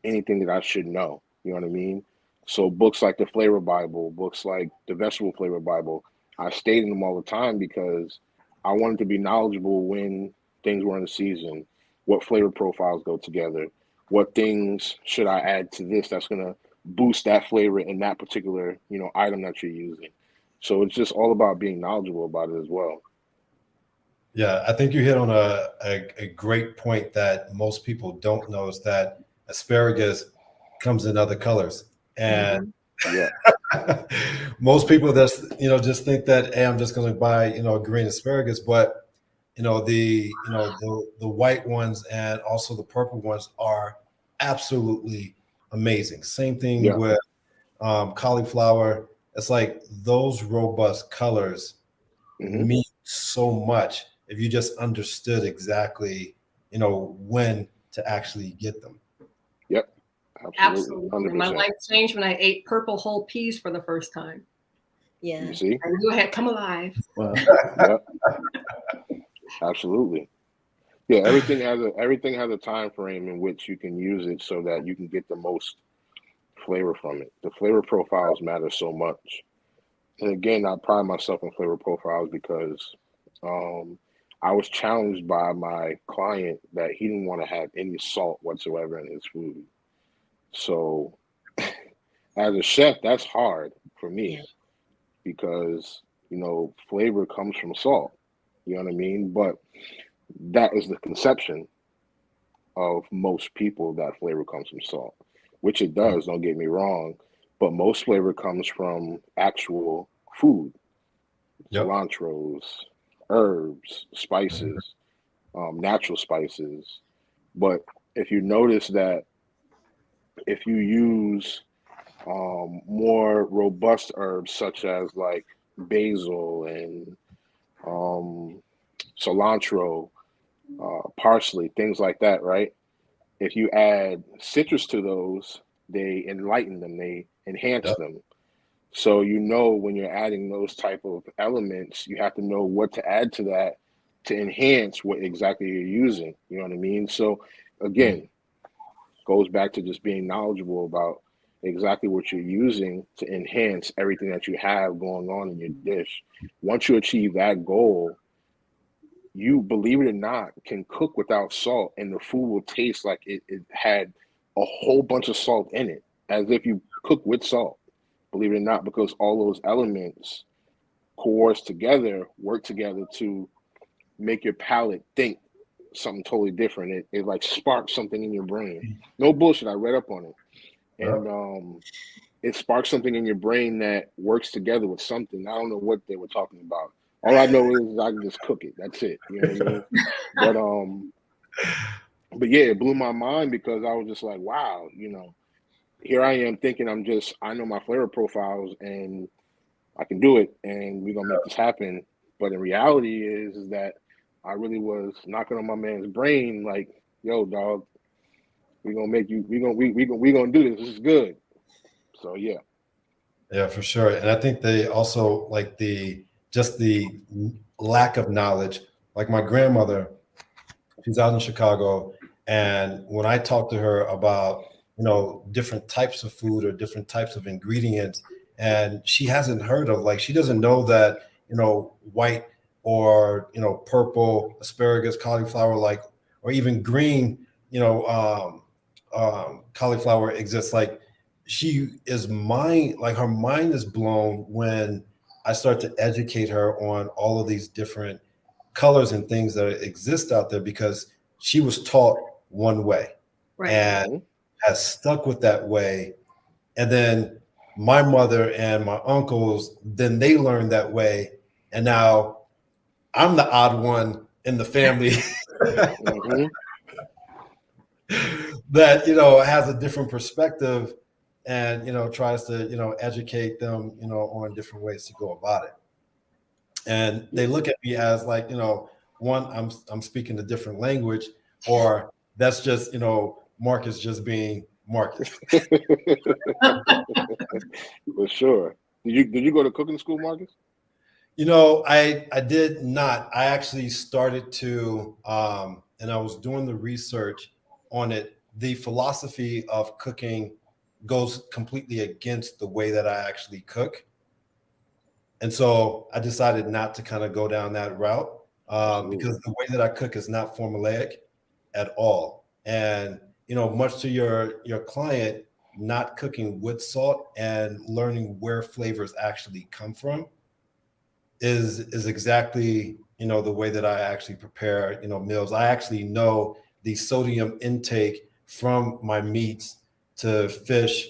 anything that I should know. You know what I mean? So books like the Flavor Bible, books like the Vegetable Flavor Bible, I stayed in them all the time because I wanted to be knowledgeable when things were in the season, what flavor profiles go together, what things should I add to this that's gonna boost that flavor in that particular, item that you're using. So it's just all about being knowledgeable about it as well. Yeah, I think you hit on a great point that most people don't know is that asparagus comes in other colors. And Yeah. most people just think that, hey, I'm just going to buy, green asparagus, but the white ones and also the purple ones are absolutely amazing. Same thing Yeah. with cauliflower. It's like those robust colors hmm mean so much if you just understood exactly, when to actually get them. Yep. Absolutely. Absolutely. My 100%. life changed when I ate purple whole peas for the first time. Yeah. You see? I knew I had come alive. Wow. Yep. Absolutely. Yeah, everything has a time frame in which you can use it so that you can get the most flavor from it. The flavor profiles matter so much. And again, I pride myself in flavor profiles because I was challenged by my client that he didn't want to have any salt whatsoever in his food. So as a chef, that's hard for Yeah. me because, flavor comes from salt. You know what I mean? But that is the conception of most people that flavor comes from salt, which it does, don't get me wrong, but most flavor comes from actual food, Yep. cilantros, herbs, spices, natural spices. But if you notice that if you use more robust herbs such as like basil and um, cilantro, parsley, things like that, right? If you add citrus to those, they enlighten them, they enhance Yep. them. So when you're adding those type of elements, you have to know what to add to that to enhance what exactly you're using. You know what I mean? So again, goes back to just being knowledgeable about exactly what you're using to enhance everything that you have going on in your dish. Once you achieve that goal, you, believe it or not, can cook without salt and the food will taste like it had a whole bunch of salt in it, as if you cook with salt, believe it or not, because all those elements coerce together, work together to make your palate think something totally different. It like sparks something in your brain. No bullshit, I read up on it. And Yep. it sparks something in your brain that works together with something. I don't know what they were talking about. All I know is I can just cook it. That's it. You know what I mean? But but yeah, it blew my mind because I was just like, wow, here I am thinking I know my flavor profiles and I can do it and we're gonna make this happen. But in reality is that I really was knocking on my man's brain like, yo, dog, we're gonna make you we gonna do this. This is good. So yeah. Yeah, for sure. And I think they also like just the lack of knowledge. Like my grandmother, she's out in Chicago, and when I talk to her about different types of food or different types of ingredients, and she hasn't heard of, like, she doesn't know that white or purple asparagus, cauliflower, like, or even green cauliflower exists. Like, her mind is blown when I start to educate her on all of these different colors and things that exist out there, because she was taught one way Right. and Mhm. has stuck with that way. And then my mother and my uncles, then they learned that way. And now I'm the odd one in the family Mhm. that, has a different perspective and tries to educate them on different ways to go about it. And they look at me as like, one, I'm speaking a different language, or that's just Marcus just being Marcus. For sure. Did you go to cooking school, Marcus? I did not. I actually started to, and I was doing the research on it. The philosophy of cooking goes completely against the way that I actually cook. And so I decided not to kind of go down that route because the way that I cook is not formulaic at all. And, much to your client, not cooking with salt and learning where flavors actually come from is exactly the way that I actually prepare meals. I actually know the sodium intake from my meats to fish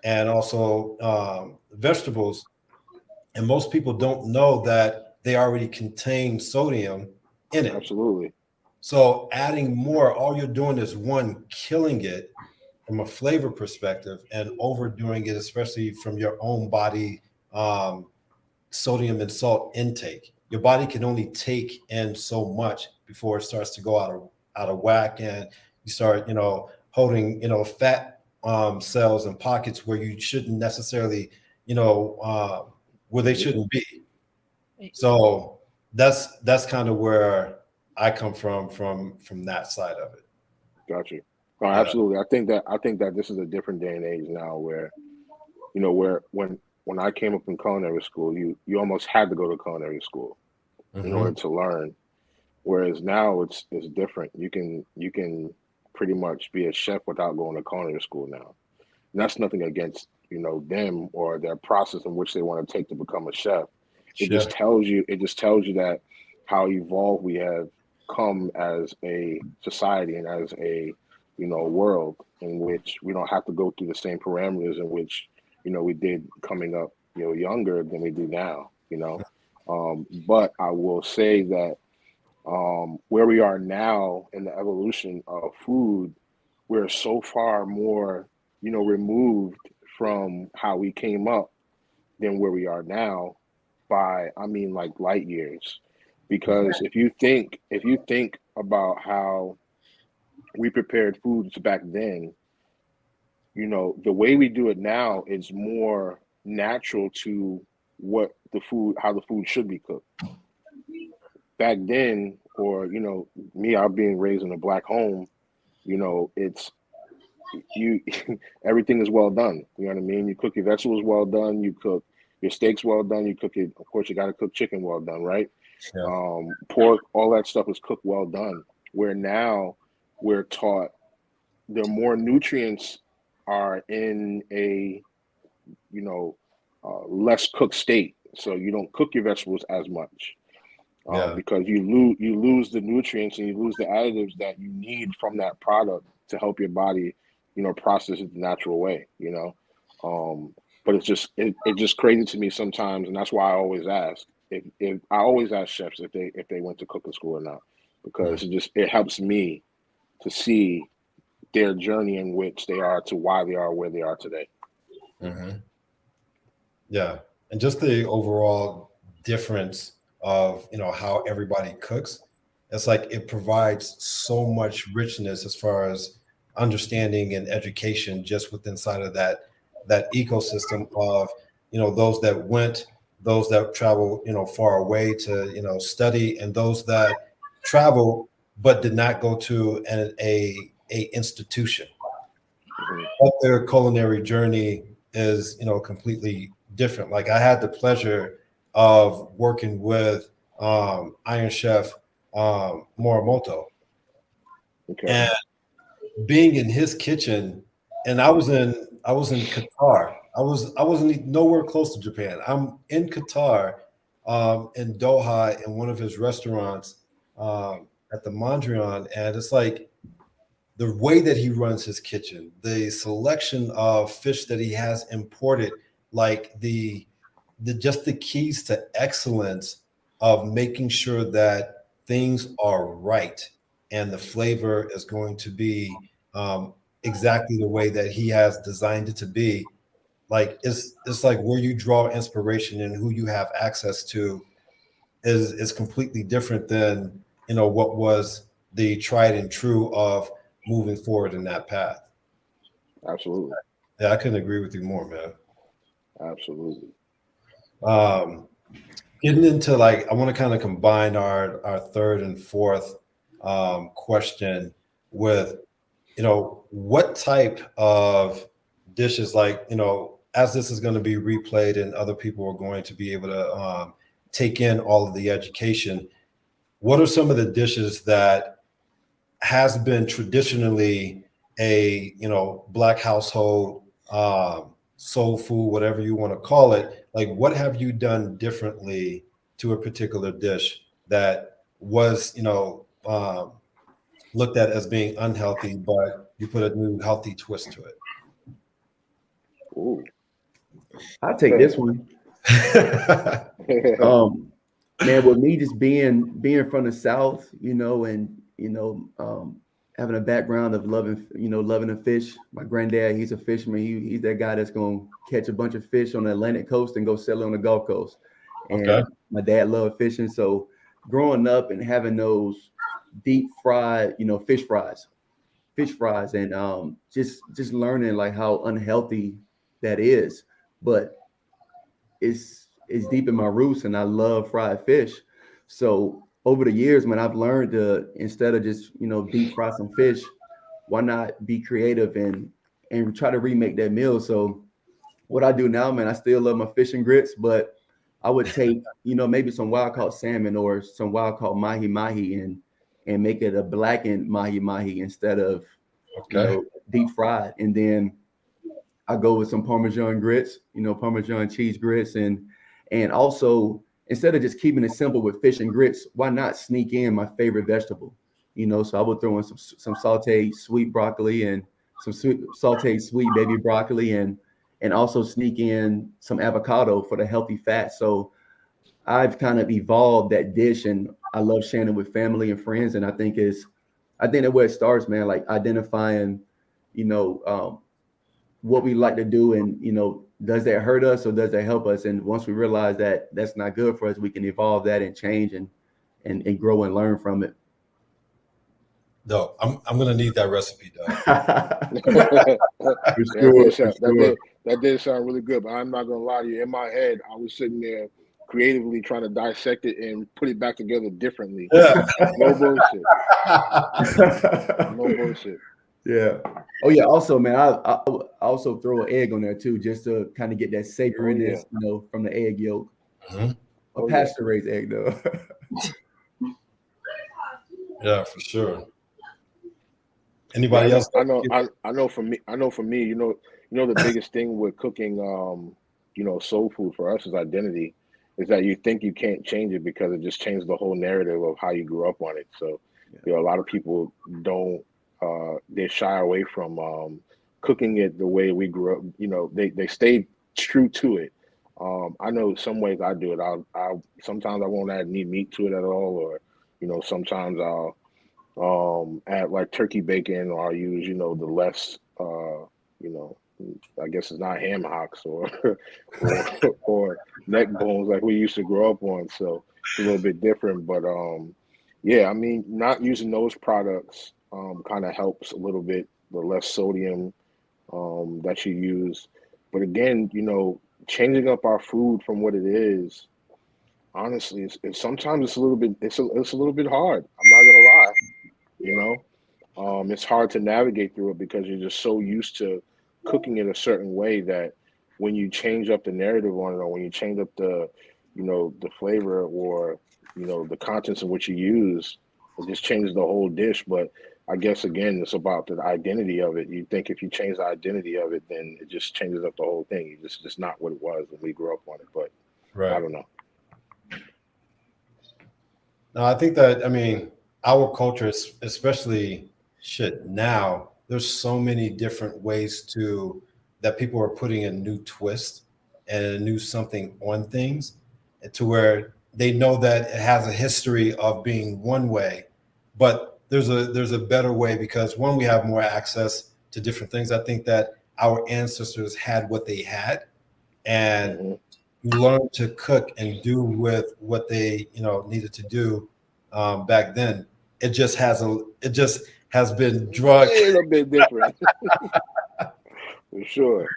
and also vegetables, and most people don't know that they already contain sodium in it. Absolutely. So adding more, all you're doing is one, killing it from a flavor perspective, and overdoing it, especially from your own body sodium and salt intake. Your body can only take in so much before it starts to go out of whack, and you start, holding, fat cells and pockets where you shouldn't necessarily, where they shouldn't be. So that's kind of where I come from that side of it. Got you. Oh, Yeah. absolutely. I think that this is a different day and age now where, where when I came up in culinary school, you almost had to go to culinary school in Mm-hmm. order to learn. Whereas now it's different. You can pretty much be a chef without going to culinary school now. And that's nothing against, them or their process in which they want to take to become a chef. Chef. It just tells you that how evolved we have come as a society and as a, world in which we don't have to go through the same parameters in which, we did coming up, younger than we do now. But I will say that where we are now in the evolution of food, we're so far more, removed from how we came up than where we are now by, I mean, like light years. Because if you think about how we prepared foods back then, the way we do it now is more natural to how the food should be cooked. Back then, or me, I being raised in a black home, it's you everything is well done. You know what I mean? You cook your vegetables well done, you cook your steaks well done, you cook it, of course you got to cook chicken well done, right? Yeah. Pork, all that stuff is cooked well done. Where now we're taught the more nutrients are in a less cooked state, so you don't cook your vegetables as much Yeah. because you lose the nutrients and you lose the additives that you need from that product to help your body, process it the natural way. But it's just crazy to me sometimes, and that's why I always ask if I always ask chefs if they went to cooking school or not, because it helps me to see their journey in which they are to why they are where they are today. Mm-hmm. Yeah, and just the overall difference of how everybody cooks. It's like it provides so much richness as far as understanding and education just within inside of that ecosystem of those that went, those that travel far away to study, and those that travel but did not go to a institution. Mhm. But their culinary journey is completely different. Like I had the pleasure of working with Iron Chef Morimoto, Okay. and being in his kitchen. And I was in Qatar. I wasn't nowhere close to Japan. I'm in Qatar, in Doha, in one of his restaurants at the Mondrian, and it's like the way that he runs his kitchen, the selection of fish that he has imported, like the just the keys to excellence of making sure that things are right and the flavor is going to be exactly the way that he has designed it to be. like it's like where you draw inspiration and who you have access to is completely different than what was the tried and true of moving forward in that path. Absolutely. Yeah, I couldn't agree with you more, man. Absolutely. Um, Getting into like, I want to kind of combine our third and fourth question with, what type of dishes, like, as this is going to be replayed and other people are going to be able to take in all of the education, what are some of the dishes that has been traditionally a Black household soul food, whatever you want to call it? Like, what have you done differently to a particular dish that was looked at as being unhealthy, but you put a new healthy twist to Ooh. I'll take this one. Man, with me just being from the South, and having a background of loving a fish. My granddad, he's a fisherman. He's that guy that's gonna catch a bunch of fish on the Atlantic coast and go sell it on the Gulf Coast. And Okay. my dad loved fishing, so growing up and having those deep fried, fish fries, and just learning like how unhealthy that is, but it's deep in my roots, and I love fried fish. So over the years, man, I've learned to, instead of just deep fry some fish, why not be creative and try to remake that meal? So what I do now, man, I still love my fish and grits, but I would take maybe some wild caught salmon or some wild caught mahi mahi and make it a blackened mahi mahi instead of Okay. deep fried, and then I go with some Parmesan grits, Parmesan cheese grits, and also, instead of just keeping it simple with fish and grits, why not sneak in my favorite vegetable? So I would throw in some sauteed sweet broccoli and some sauteed sweet baby broccoli, and also sneak in some avocado for the healthy fat. So I've kind of evolved that dish, and I love sharing it with family and friends. And I think that's where it starts, man. Like identifying, you know, um, what we like to do, and does that hurt us or does that help us? And once we realize that that's not good for us, we can evolve that and change and grow and learn from it. No, I'm gonna need that recipe, dog. For That sure, did for sound sure. that did sound really good, but I'm not gonna lie to you. In my head, I was sitting there creatively trying to dissect it and put it back together differently. Yeah. No bullshit. No bullshit. Yeah. Oh yeah. Also, man, I also throw an egg on there too, just to kind of get that Oh yeah. savoriness, from the egg yolk. Mhm. A Oh yeah. pasture raised egg though. Yeah, for sure. Yeah, Anybody else? I know for me, the biggest thing with cooking soul food for us is identity, is that you think you can't change it because it just changed the whole narrative of how you grew up on it. So, a lot of people don't they shy away from cooking it the way we grew up. They stay true to it. I know some ways I do it. I sometimes I won't add any meat to it at all, or sometimes I'll add like turkey bacon, or I'll use the less you know I guess it's not ham hocks or or or neck bones like we used to grow up on. So it's a little bit different, but yeah, I mean, not using those products kind of helps a little bit, the less sodium that you use. But again, changing up our food from what it is, honestly, it's sometimes it's a little bit hard. I'm not gonna lie, you know. It's hard to navigate through it because you're just so used to cooking it a certain way that when you change up the narrative on it, or when you change up the flavor, or the contents of what you use, it just changes the whole dish. But I guess again, it's about the identity of it. You think if you change the identity of it, then it just changes up the whole thing. It's just not what it was when we grew up on it. But I Right. don't know. No, I think that, I mean, our culture is, especially shit now, there's so many different ways to that people are putting a new twist and a new something on things, to where they know that it has a history of being one way, but there's a better way, because one, we have more access to different things. I think that our ancestors had what they had, and Hmm. learned to cook and do with what they needed to do back then. It just has been drugged A little bit different, for sure.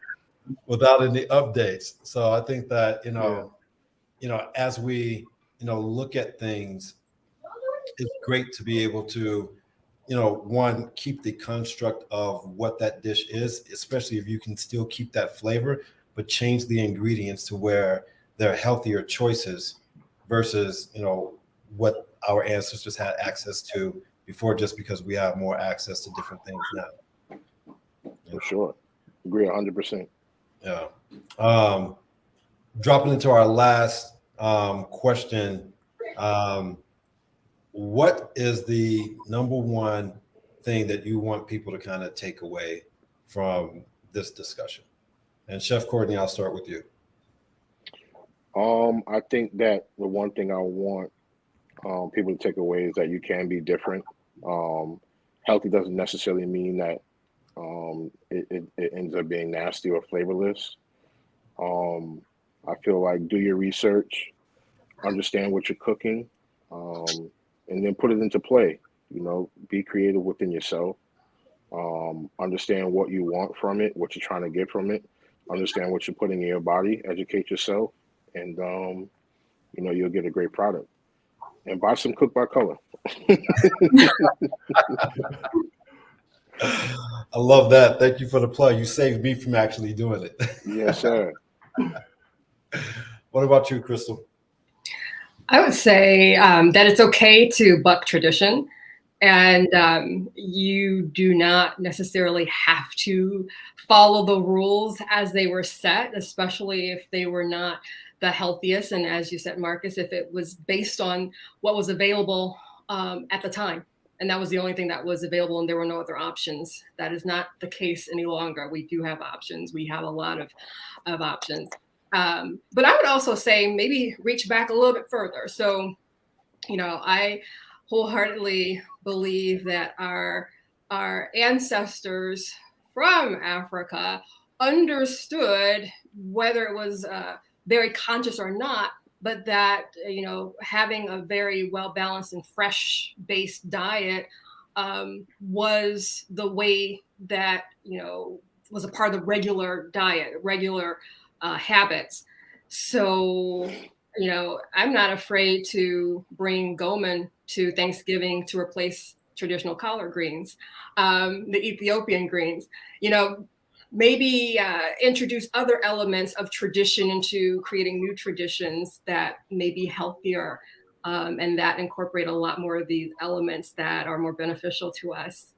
without any updates. So I think that Yeah. as we look at things, it's great to be able to one, keep the construct of what that dish is, especially if you can still keep that flavor, but change the ingredients to where they're healthier choices versus, what our ancestors had access to before, just because we have more access to different things now. For sure. Agree 100%. Yeah. Um, Dropping into our last question. Um, what is the number one thing that you want people to kind of take away from this discussion? And Chef Courtney, I'll start with you. I think that the one thing I want people to take away is that you can be different. Um, Healthy doesn't necessarily mean that it ends up being nasty or flavorless. Um, I feel like do your research, understand what you're cooking, um, and then put it into play. Be creative within yourself. Understand what you want from it, what you're trying to get from it. Understand what you're putting in your body. Educate yourself, and you'll get a great product. And buy some cook by color. I love that. Thank you for the plug. You saved me from actually doing it. Yes, sir. What about you, Crystal? I would say that it's okay to buck tradition, and you do not necessarily have to follow the rules as they were set, especially if they were not the healthiest. And as you said, Marcus, if it was based on what was available at the time, and that was the only thing that was available, and there were no other options. That is not the case any longer. We do have options. We have a lot of options. But I would also say maybe reach back a little bit further. So, I wholeheartedly believe that our ancestors from Africa understood, whether it was very conscious or not, but that having a very well balanced and fresh based diet was the way that was a part of the regular diet, regular habits. So I'm not afraid to bring Goman to Thanksgiving to replace traditional collard greens, the Ethiopian greens. Maybe introduce other elements of tradition into creating new traditions that may be healthier, and that incorporate a lot more of these elements that are more beneficial to us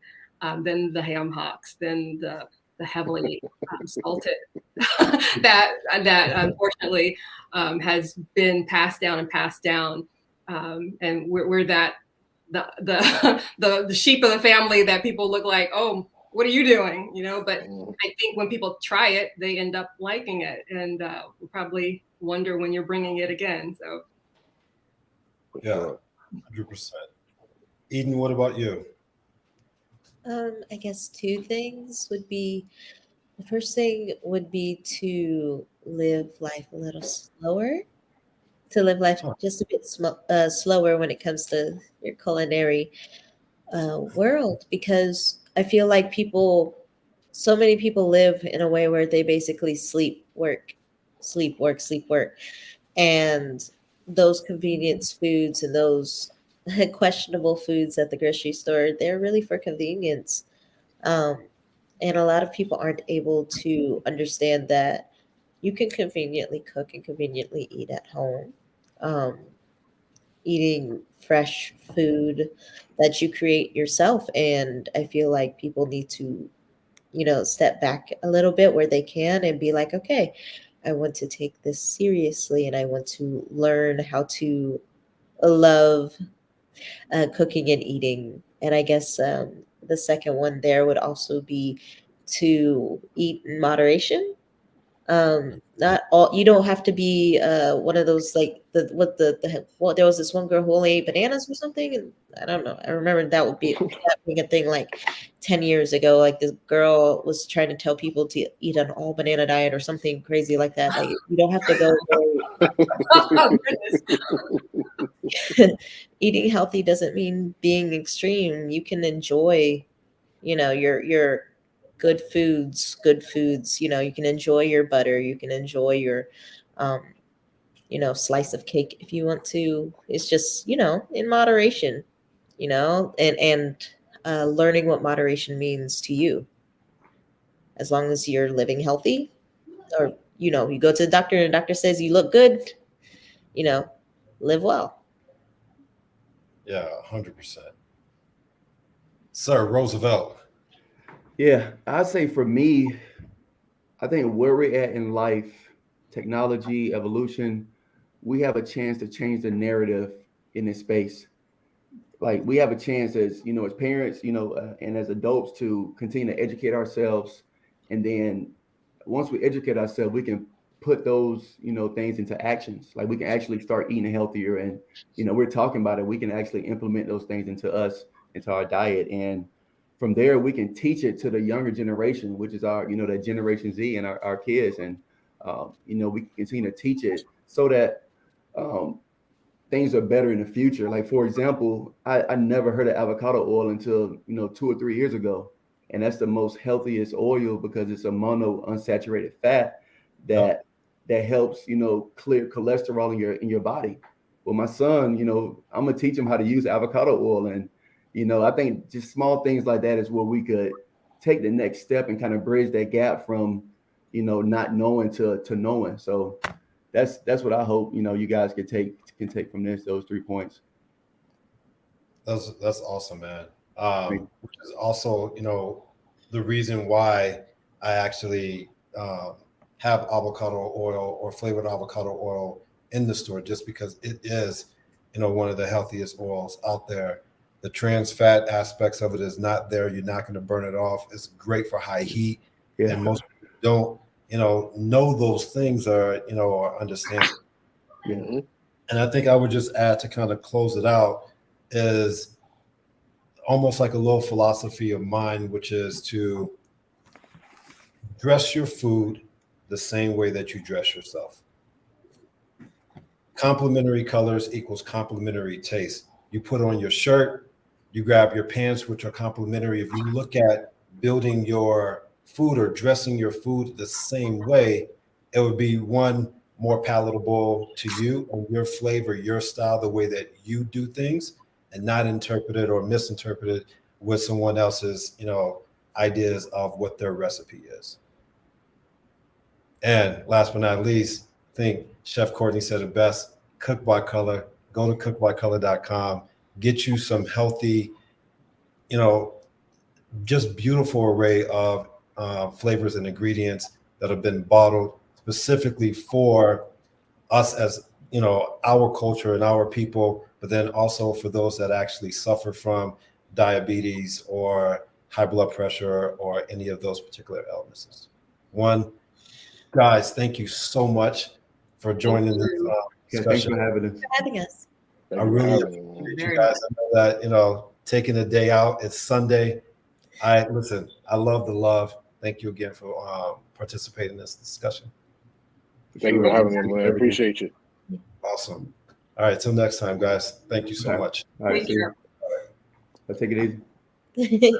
than the ham hocks, than the heavily salted that unfortunately has been passed down and passed down, and we're that the sheep of the family that people look like, oh, what are you doing? But Mhm. I think when people try it, they end up liking it, and will probably wonder when you're bringing it again. So For Yeah, sure. 100%. Eden, what about you? I guess two things would be the first thing would be to live life a little slower, to live life Huh. just a bit slower when it comes to your culinary world, because I feel like so many people live in a way where they basically sleep, work, sleep, work, sleep, work. And those convenience foods and those questionable foods at the grocery store, they're really for convenience. Um, and a lot of people aren't able to understand that you can conveniently cook and conveniently eat at home. Um, Eating fresh food that you create yourself. And I feel like people need to, step back a little bit where they can and be like, okay, I want to take this seriously and I want to learn how to love cooking and eating. And I guess the second one there would also be to eat in moderation. Not all, you don't have to be one of those like well, there was this one girl who only ate bananas or something, and I don't know. I remember that being a thing like 10 years ago. Like this girl was trying to tell people to eat an all banana diet or something crazy like that. Like you don't have to go Oh, goodness. eating healthy doesn't mean being extreme. You can enjoy, your good foods. You can enjoy your butter. You can enjoy your, um, slice of cake if you want to. It's just, in moderation, and learning what moderation means to you. As long as you're living healthy, or, you go to the doctor and the doctor says you look good, you know, live well. Yeah, 100%. Sir Roosevelt. Yeah, I'd say for me, I think where we're at in life, technology, evolution, we have a chance to change the narrative in this space. Like we have a chance as as parents, and as adults to continue to educate ourselves, and then once we educate ourselves, we can put those things into actions. Like we can actually start eating healthier, and we're talking about it. We can actually implement those things into our diet, and from there we can teach it to the younger generation, which is our that Generation Z and our kids, and we can continue to teach it so that um, things are better in the future. Like for example, I never heard of avocado oil until 2 or 3 years ago, and that's the most healthiest oil because it's a mono unsaturated fat Yep. that helps clear cholesterol in your body. Well, my son, I'm gonna teach him how to use avocado oil, and I think just small things like that is where we could take the next step and kind of bridge that gap from not knowing to knowing. So that's what I hope you guys can take from those 3 points. That's awesome, man. Which is also, the reason why I actually have avocado oil or flavored avocado oil in the store, just because it is, one of the healthiest oils out there. The trans fat aspects of it is not there. You're not going to burn it off. It's great for high heat, Yeah, and most people don't, know those things or understand. yeah, Mhm. And I think I would just add to kind of close it out is almost like a little philosophy of mine, which is to dress your food the same way that you dress yourself. Complementary colors equals complementary taste. You put on your shirt, you grab your pants, which are complementary. If you look at building your food or dressing your food the same way, it would be one more palatable to you and your flavor, your style, the way that you do things, and not interpreted or misinterpreted with someone else's, ideas of what their recipe is. And last but not least, I think Chef Courtney said it best: cook by color. Go to cookbycolor.com. Get you some healthy, you know, just beautiful array of flavors and ingredients that have been bottled specifically for us as our culture and our people, but then also for those that actually suffer from diabetes or high blood pressure or any of those particular illnesses. One, guys, thank you so much for Thank joining this you. yeah. Thanks discussion. for having us. For having us. Thank I you for really having me, man. appreciate you Very guys. much. I know that taking a day out. It's Sunday. I listen. I love the love. Thank you again for participating in this discussion. For Thank you sure. for having me, Thanks for man. everything. Appreciate you. Awesome. All right. Till next time, guys. Thank you so Okay. much. All right, Take see care. you. I'll take it easy.